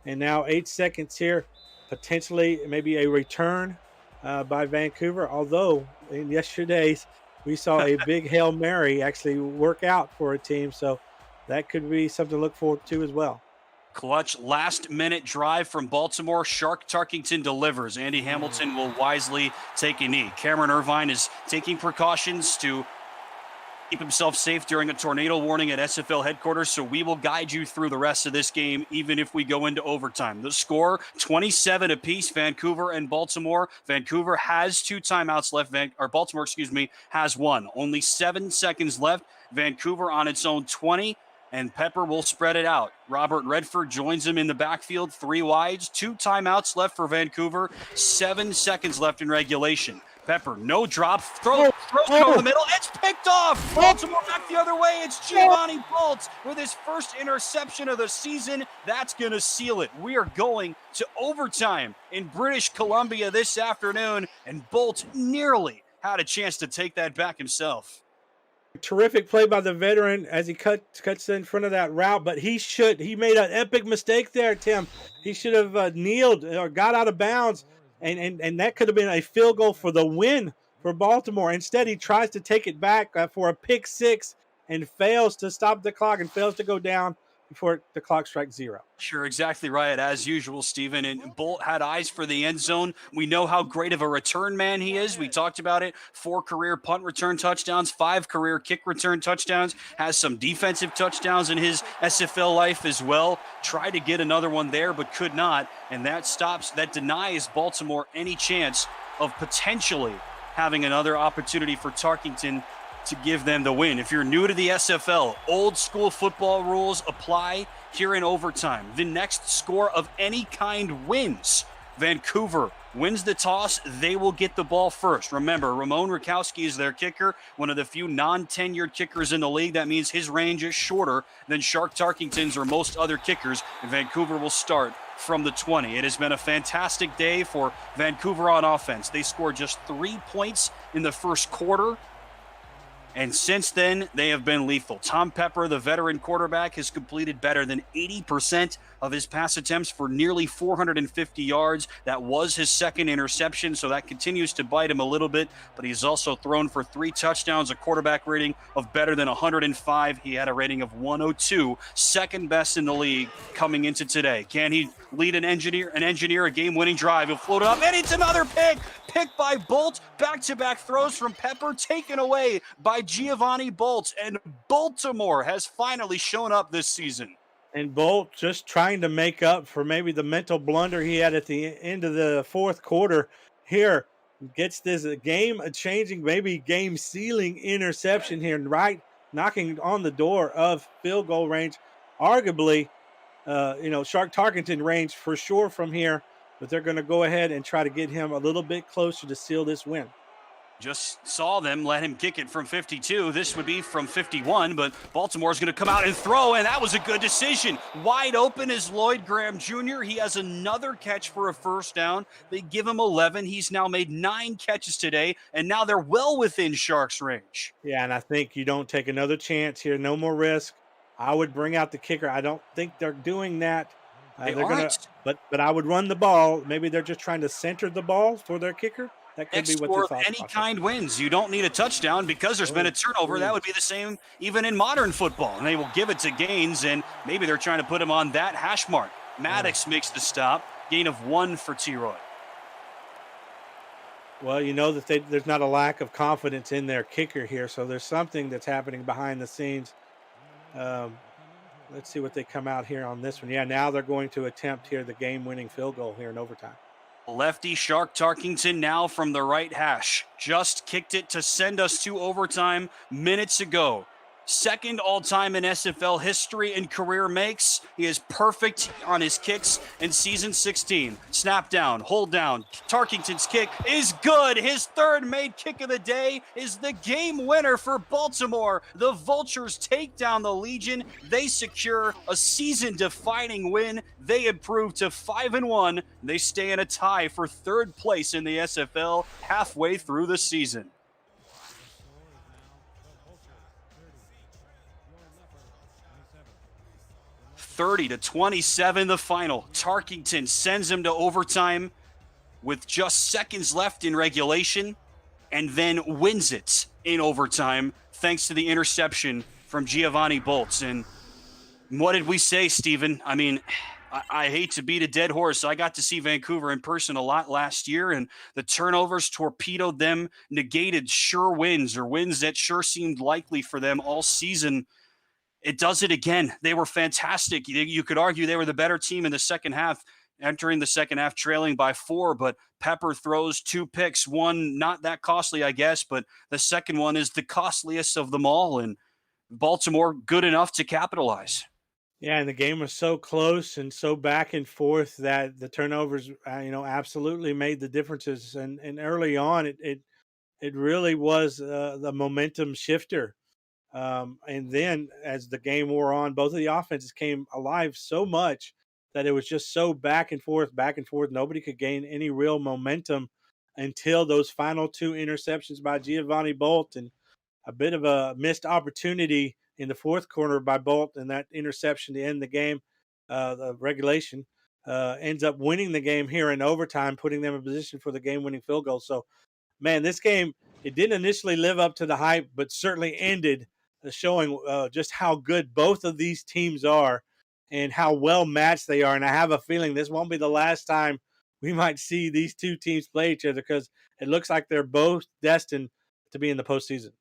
And now 8 seconds here, potentially maybe a return by Vancouver, although in yesterday's we saw a big Hail Mary actually work out for a team, so that could be something to look forward to as well. Clutch last-minute drive from Baltimore. Shark Tarkington delivers. Andy Hamilton will wisely take a knee. Cameron Irvine is taking precautions to keep himself safe during a tornado warning at SFL headquarters, so we will guide you through the rest of this game, even if we go into overtime. The score, 27 apiece, Vancouver and Baltimore. Vancouver has 2 timeouts left, Baltimore, has 1. Only 7 seconds left. Vancouver on its own 20, and Pepper will spread it out. Robert Redford joins him in the backfield, 3 wides, 2 timeouts left for Vancouver, 7 seconds left in regulation. Pepper, no drop, throws over the middle, it's picked off! Baltimore back the other way, it's Giovanni Bolt with his first interception of the season. That's going to seal it. We are going to overtime in British Columbia this afternoon, and Bolt nearly had a chance to take that back himself. Terrific play by the veteran as he cuts in front of that route, but he made an epic mistake there, Tim. He should have kneeled or got out of bounds. And that could have been a field goal for the win for Baltimore. Instead, he tries to take it back for a pick 6 and fails to stop the clock and fails to go down before the clock strikes 0. Sure, exactly right, as usual, Stephen. And Bolt had eyes for the end zone. We know how great of a return man he is. We talked about it. 4 career punt return touchdowns, 5 career kick return touchdowns, has some defensive touchdowns in his SFL life as well. Tried to get another one there, but could not. And that denies Baltimore any chance of potentially having another opportunity for Tarkington to give them the win. If you're new to the SFL, old school football rules apply here in overtime. The next score of any kind wins. Vancouver wins the toss, they will get the ball first. Remember, Ramon Rakowski is their kicker, one of the few non-tenured kickers in the league. That means his range is shorter than Shark Tarkington's or most other kickers, and Vancouver will start from the 20. It has been a fantastic day for Vancouver on offense. They scored just 3 points in the first quarter, and since then, they have been lethal. Tom Pepper, the veteran quarterback, has completed better than 80% of his pass attempts for nearly 450 yards. That was his second interception, so that continues to bite him a little bit, but he's also thrown for 3 touchdowns, a quarterback rating of better than 105. He had a rating of 102, second best in the league coming into today. Can he lead an engineer a game-winning drive? He'll float it up, and it's another pick! Picked by Bolt, back-to-back throws from Pepper, taken away by Giovanni Bolt, and Baltimore has finally shown up this season. And Bolt just trying to make up for maybe the mental blunder he had at the end of the fourth quarter here. Gets this game-changing, maybe game-sealing interception here, right knocking on the door of field goal range. Arguably, Shark Tarkington range for sure from here, but they're going to go ahead and try to get him a little bit closer to seal this win. Just saw them let him kick it from 52. This would be from 51, but Baltimore's going to come out and throw, and that was a good decision. Wide open is Lloyd Graham Jr. He has another catch for a first down. They give him 11. He's now made 9 catches today, and now they're well within Sharks range. Yeah, and I think you don't take another chance here. No more risk. I would bring out the kicker. I don't think they're doing that. They're gonna, but I would run the ball. Maybe they're just trying to center the ball for their kicker. That could be what Score the of thought any process. kind wins. You don't need a touchdown because there's been a turnover. That would be the same even in modern football. And they will give it to Gaines, and maybe they're trying to put him on that hash mark. Maddox makes the stop. Gain of 1 for T-Roy. Well, you know that there's not a lack of confidence in their kicker here, so there's something that's happening behind the scenes. Let's see what they come out here on this one. Yeah, now they're going to attempt here the game-winning field goal here in overtime. Lefty Shark Tarkington now from the right hash. Just kicked it to send us to overtime minutes ago. Second all-time in SFL history in career makes. He is perfect on his kicks in season 16. Snap down, hold down. Tarkington's kick is good. His third made kick of the day is the game winner for Baltimore. The Vultures take down the Legion. They secure a season-defining win. They improve to 5-1. They stay in a tie for third place in the SFL halfway through the season. (30-27) the final. Tarkington sends him to overtime with just seconds left in regulation and then wins it in overtime thanks to the interception from Giovanni Bolts. And what did we say, Steven? I mean, I hate to beat a dead horse. I got to see Vancouver in person a lot last year, and the turnovers torpedoed them, negated sure wins or wins that sure seemed likely for them all season. It does it again. They were fantastic. You could argue they were the better team in the second half, entering the second half trailing by 4, but Pepper throws 2 picks, one not that costly, I guess, but the second one is the costliest of them all, and Baltimore good enough to capitalize. Yeah, and the game was so close and so back and forth that the turnovers, absolutely made the differences. And early on, it really was the momentum shifter. And then as the game wore on, both of the offenses came alive so much that it was just so back and forth. Nobody could gain any real momentum until those final 2 interceptions by Giovanni Bolt and a bit of a missed opportunity in the fourth quarter by Bolt and that interception to end the game, the regulation, ends up winning the game here in overtime, putting them in position for the game-winning field goal. So, man, this game, it didn't initially live up to the hype, but certainly ended showing just how good both of these teams are and how well matched they are. And I have a feeling this won't be the last time we might see these 2 teams play each other because it looks like they're both destined to be in the postseason.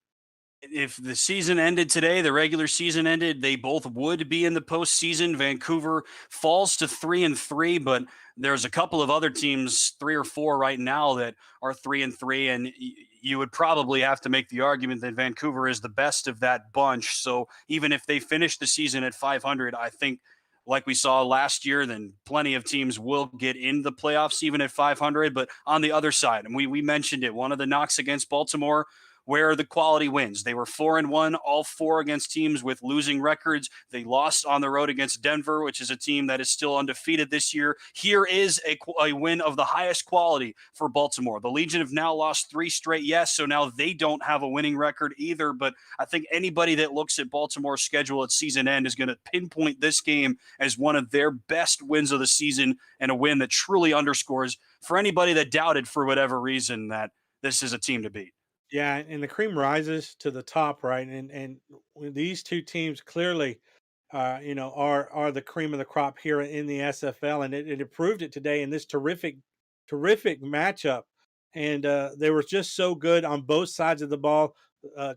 If the season ended today, the regular season ended, they both would be in the postseason. Vancouver falls to 3-3, but there's a couple of other teams, 3 or 4 right now, that are 3-3, and you would probably have to make the argument that Vancouver is the best of that bunch. So even if they finish the season at 500, I think, like we saw last year, then plenty of teams will get in the playoffs even at 500. But on the other side, and we mentioned it, one of the knocks against Baltimore, where the quality wins. They were 4-1, all 4 against teams with losing records. They lost on the road against Denver, which is a team that is still undefeated this year. Here is a win of the highest quality for Baltimore. The Legion have now lost 3 straight, yes, so now they don't have a winning record either. But I think anybody that looks at Baltimore's schedule at season end is going to pinpoint this game as one of their best wins of the season, and a win that truly underscores for anybody that doubted for whatever reason that this is a team to beat. Yeah, and the cream rises to the top, right? And these 2 teams clearly, are the cream of the crop here in the SFL, and it proved it today in this terrific matchup. And they were just so good on both sides of the ball.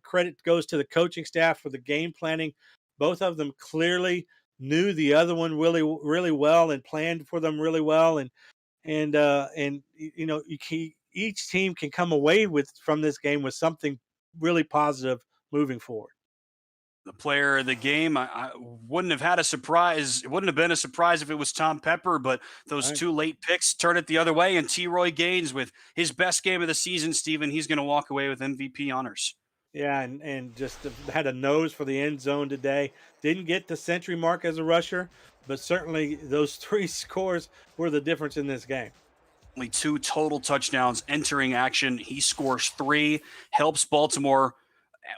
Credit goes to the coaching staff for the game planning. Both of them clearly knew the other one really, really well and planned for them really well. Each team can come away from this game with something really positive moving forward. The player of the game, I wouldn't have had a surprise. It wouldn't have been a surprise if it was Tom Pepper, but those Right. two late picks turn it the other way. And T. Roy Gaines with his best game of the season, Steven, he's going to walk away with MVP honors. Yeah, and just had a nose for the end zone today. Didn't get the century mark as a rusher, but certainly those three scores were the difference in this game. Only 2 total touchdowns entering action. He scores 3, helps Baltimore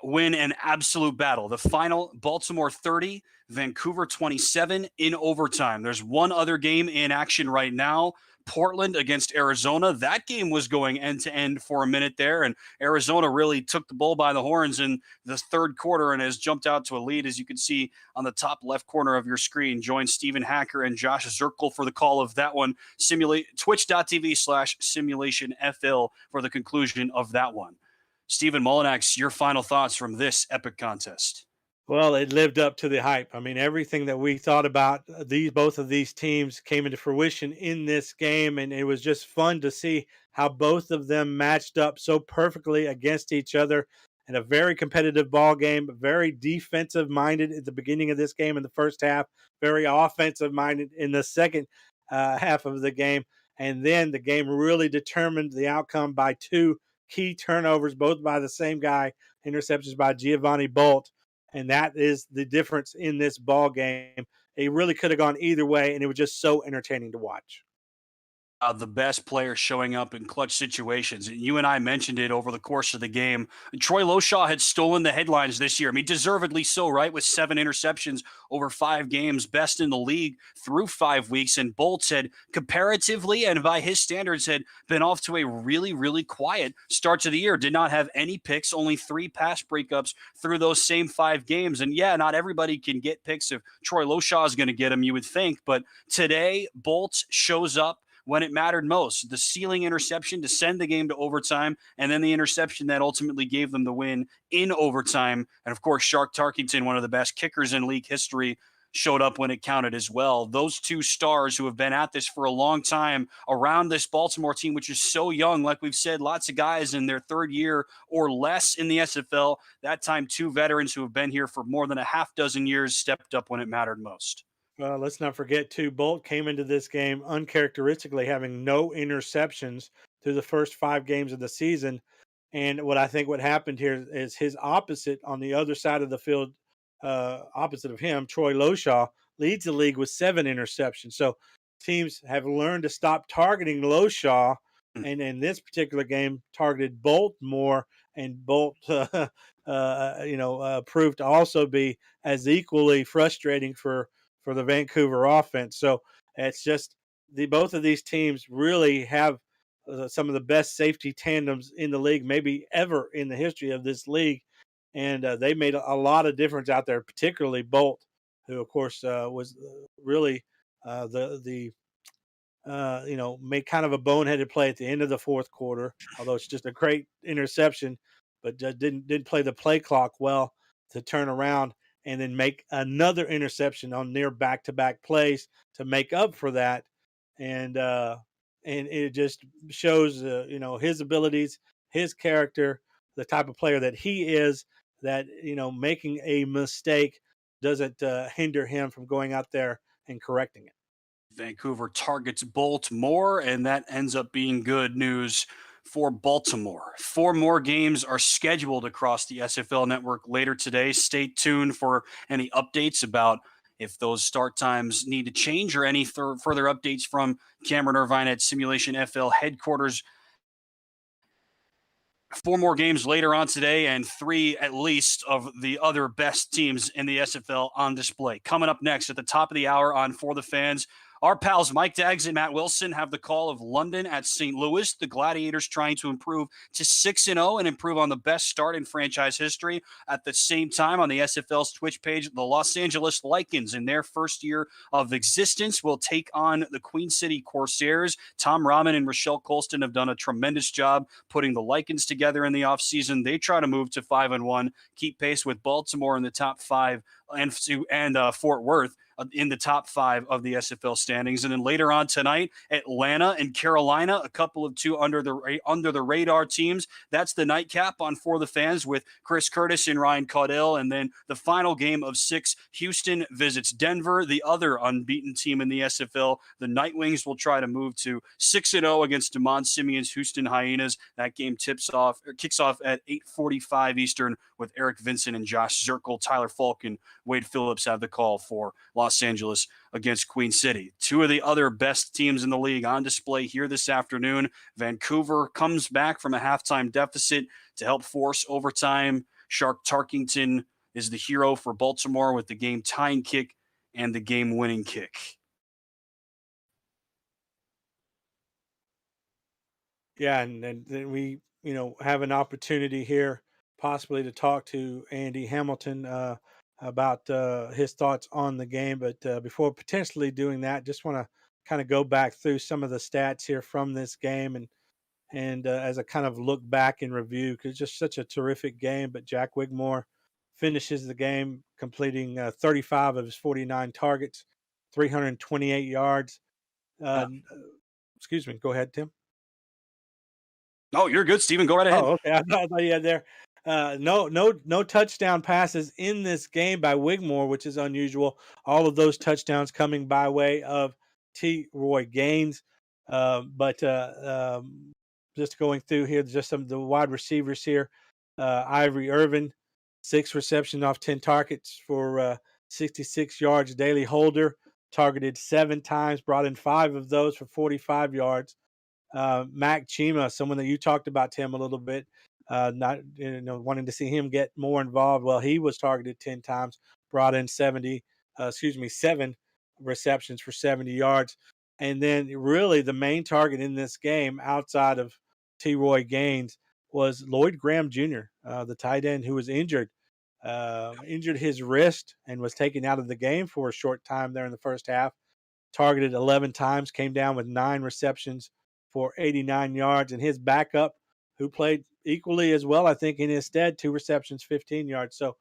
win an absolute battle. The final, Baltimore 30, Vancouver 27 in overtime. There's one other game in action right now. Portland against Arizona. That game was going end to end for a minute there, and Arizona really took the bull by the horns in the third quarter and has jumped out to a lead, as you can see on the top left corner of your screen. Join Stephen Hacker and Josh Zirkle for the call of that one. Twitch.tv/SimulationFL for the conclusion of that one. Stephen Mullinax, your final thoughts from this epic contest. Well, it lived up to the hype. I mean, everything that we thought about both of these teams came into fruition in this game, and it was just fun to see how both of them matched up so perfectly against each other in a very competitive ball game, very defensive minded at the beginning of this game in the first half, very offensive minded in the second half of the game, and then the game really determined the outcome by 2 key turnovers, both by the same guy, interceptions by Giovanni Bolt. And that is the difference in this ball game. It really could have gone either way, and it was just so entertaining to watch. The best players showing up in clutch situations. And you and I mentioned it over the course of the game. Troy Loshaw had stolen the headlines this year. I mean, deservedly so, right? With 7 interceptions over 5 games, best in the league through 5 weeks. And Bolts had comparatively, and by his standards, had been off to a really, really quiet start to the year. Did not have any picks, only 3 pass breakups through those same 5 games. And yeah, not everybody can get picks if Troy Loshaw is going to get them, you would think. But today, Bolts shows up when it mattered most. The ceiling interception to send the game to overtime, and then the interception that ultimately gave them the win in overtime. And of course, Shark Tarkington, one of the best kickers in league history, showed up when it counted as well. Those 2 stars who have been at this for a long time around this Baltimore team, which is so young, like we've said, lots of guys in their 3rd year or less in the SFL. That time, 2 veterans who have been here for more than a half dozen years stepped up when it mattered most. Well, let's not forget, too, Bolt came into this game uncharacteristically having no interceptions through the first 5 games of the season. And what happened here is his opposite on the other side of the field, opposite of him, Troy Loshaw, leads the league with 7 interceptions. So teams have learned to stop targeting Loshaw, and in this particular game, targeted Bolt more, and Bolt, proved to also be as equally frustrating for the Vancouver offense. So it's just both of these teams really have some of the best safety tandems in the league, maybe ever in the history of this league. And they made a lot of difference out there, particularly Bolt, who, of course, was really made kind of a boneheaded play at the end of the fourth quarter, although it's just a great interception, but didn't play the play clock well to turn around and then make another interception on near back-to-back plays to make up for that. And it just shows, his abilities, his character, the type of player that he is, that, making a mistake doesn't hinder him from going out there and correcting it. Vancouver targets Baltimore, and that ends up being good news for Baltimore. 4 more games are scheduled across the SFL network later today. Stay tuned for any updates about if those start times need to change or any further updates from Cameron Irvine at Simulationfl headquarters. 4 more games later on today, and 3 at least of the other best teams in the SFL on display. Coming up next at the top of the hour on For the Fans, our pals Mike Daggs and Matt Wilson have the call of London at St. Louis. The Gladiators trying to improve to 6-0 and improve on the best start in franchise history. At the same time, on the SFL's Twitch page, the Los Angeles Lycans, in their first year of existence, will take on the Queen City Corsairs. Tom Rahman and Rochelle Colston have done a tremendous job putting the Lycans together in the offseason. They try to move to 5-1, keep pace with Baltimore in the top 5 and Fort Worth. in the top 5 of the SFL standings. And then later on tonight, Atlanta and Carolina, a couple of two under the radar teams. That's the nightcap on For the Fans with Chris Curtis and Ryan Caudell. And then the final game of 6, Houston visits Denver, the other unbeaten team in the SFL. The Night Wings will try to move to 6-0 against DeMond Simeon's Houston Hyenas. That game kicks off at 8:45 Eastern with Eric Vincent and Josh Zirkle. Tyler Falk and Wade Phillips have the call for Los Angeles against Queen City. Two of the other best teams in the league on display here this afternoon. Vancouver comes back from a halftime deficit to help force overtime. Shark Tarkington is the hero for Baltimore with the game tying kick and the game winning kick. Yeah, and then we, have an opportunity here possibly to talk to Andy Hamilton about his thoughts on the game. But before potentially doing that, just want to kind of go back through some of the stats here from this game and as I kind of look back and review, because it's just such a terrific game. But Jack Wigmore finishes the game completing 35 of his 49 targets, 328 yards. Excuse me. Go ahead, Tim. Oh, you're good, Steven. Go right ahead. Oh, okay. I thought you had there. No touchdown passes in this game by Wigmore, which is unusual. All of those touchdowns coming by way of T. Roy Gaines. Just going through here, just some of the wide receivers here. Ivory Irvin, 6 receptions off 10 targets for 66 yards. Daley Holder targeted 7 times, brought in 5 of those for 45 yards. Mac Chima, someone that you talked about, Tim, a little bit, not wanting to see him get more involved. Well, he was targeted 10 times, brought in 7 receptions for 70 yards. And then really the main target in this game outside of T. Roy Gaines was Lloyd Graham Jr., the tight end who was injured his wrist and was taken out of the game for a short time there in the first half. Targeted 11 times, came down with 9 receptions for 89 yards, and his backup, who played equally as well, I think, in his stead, 2 receptions, 15 yards. So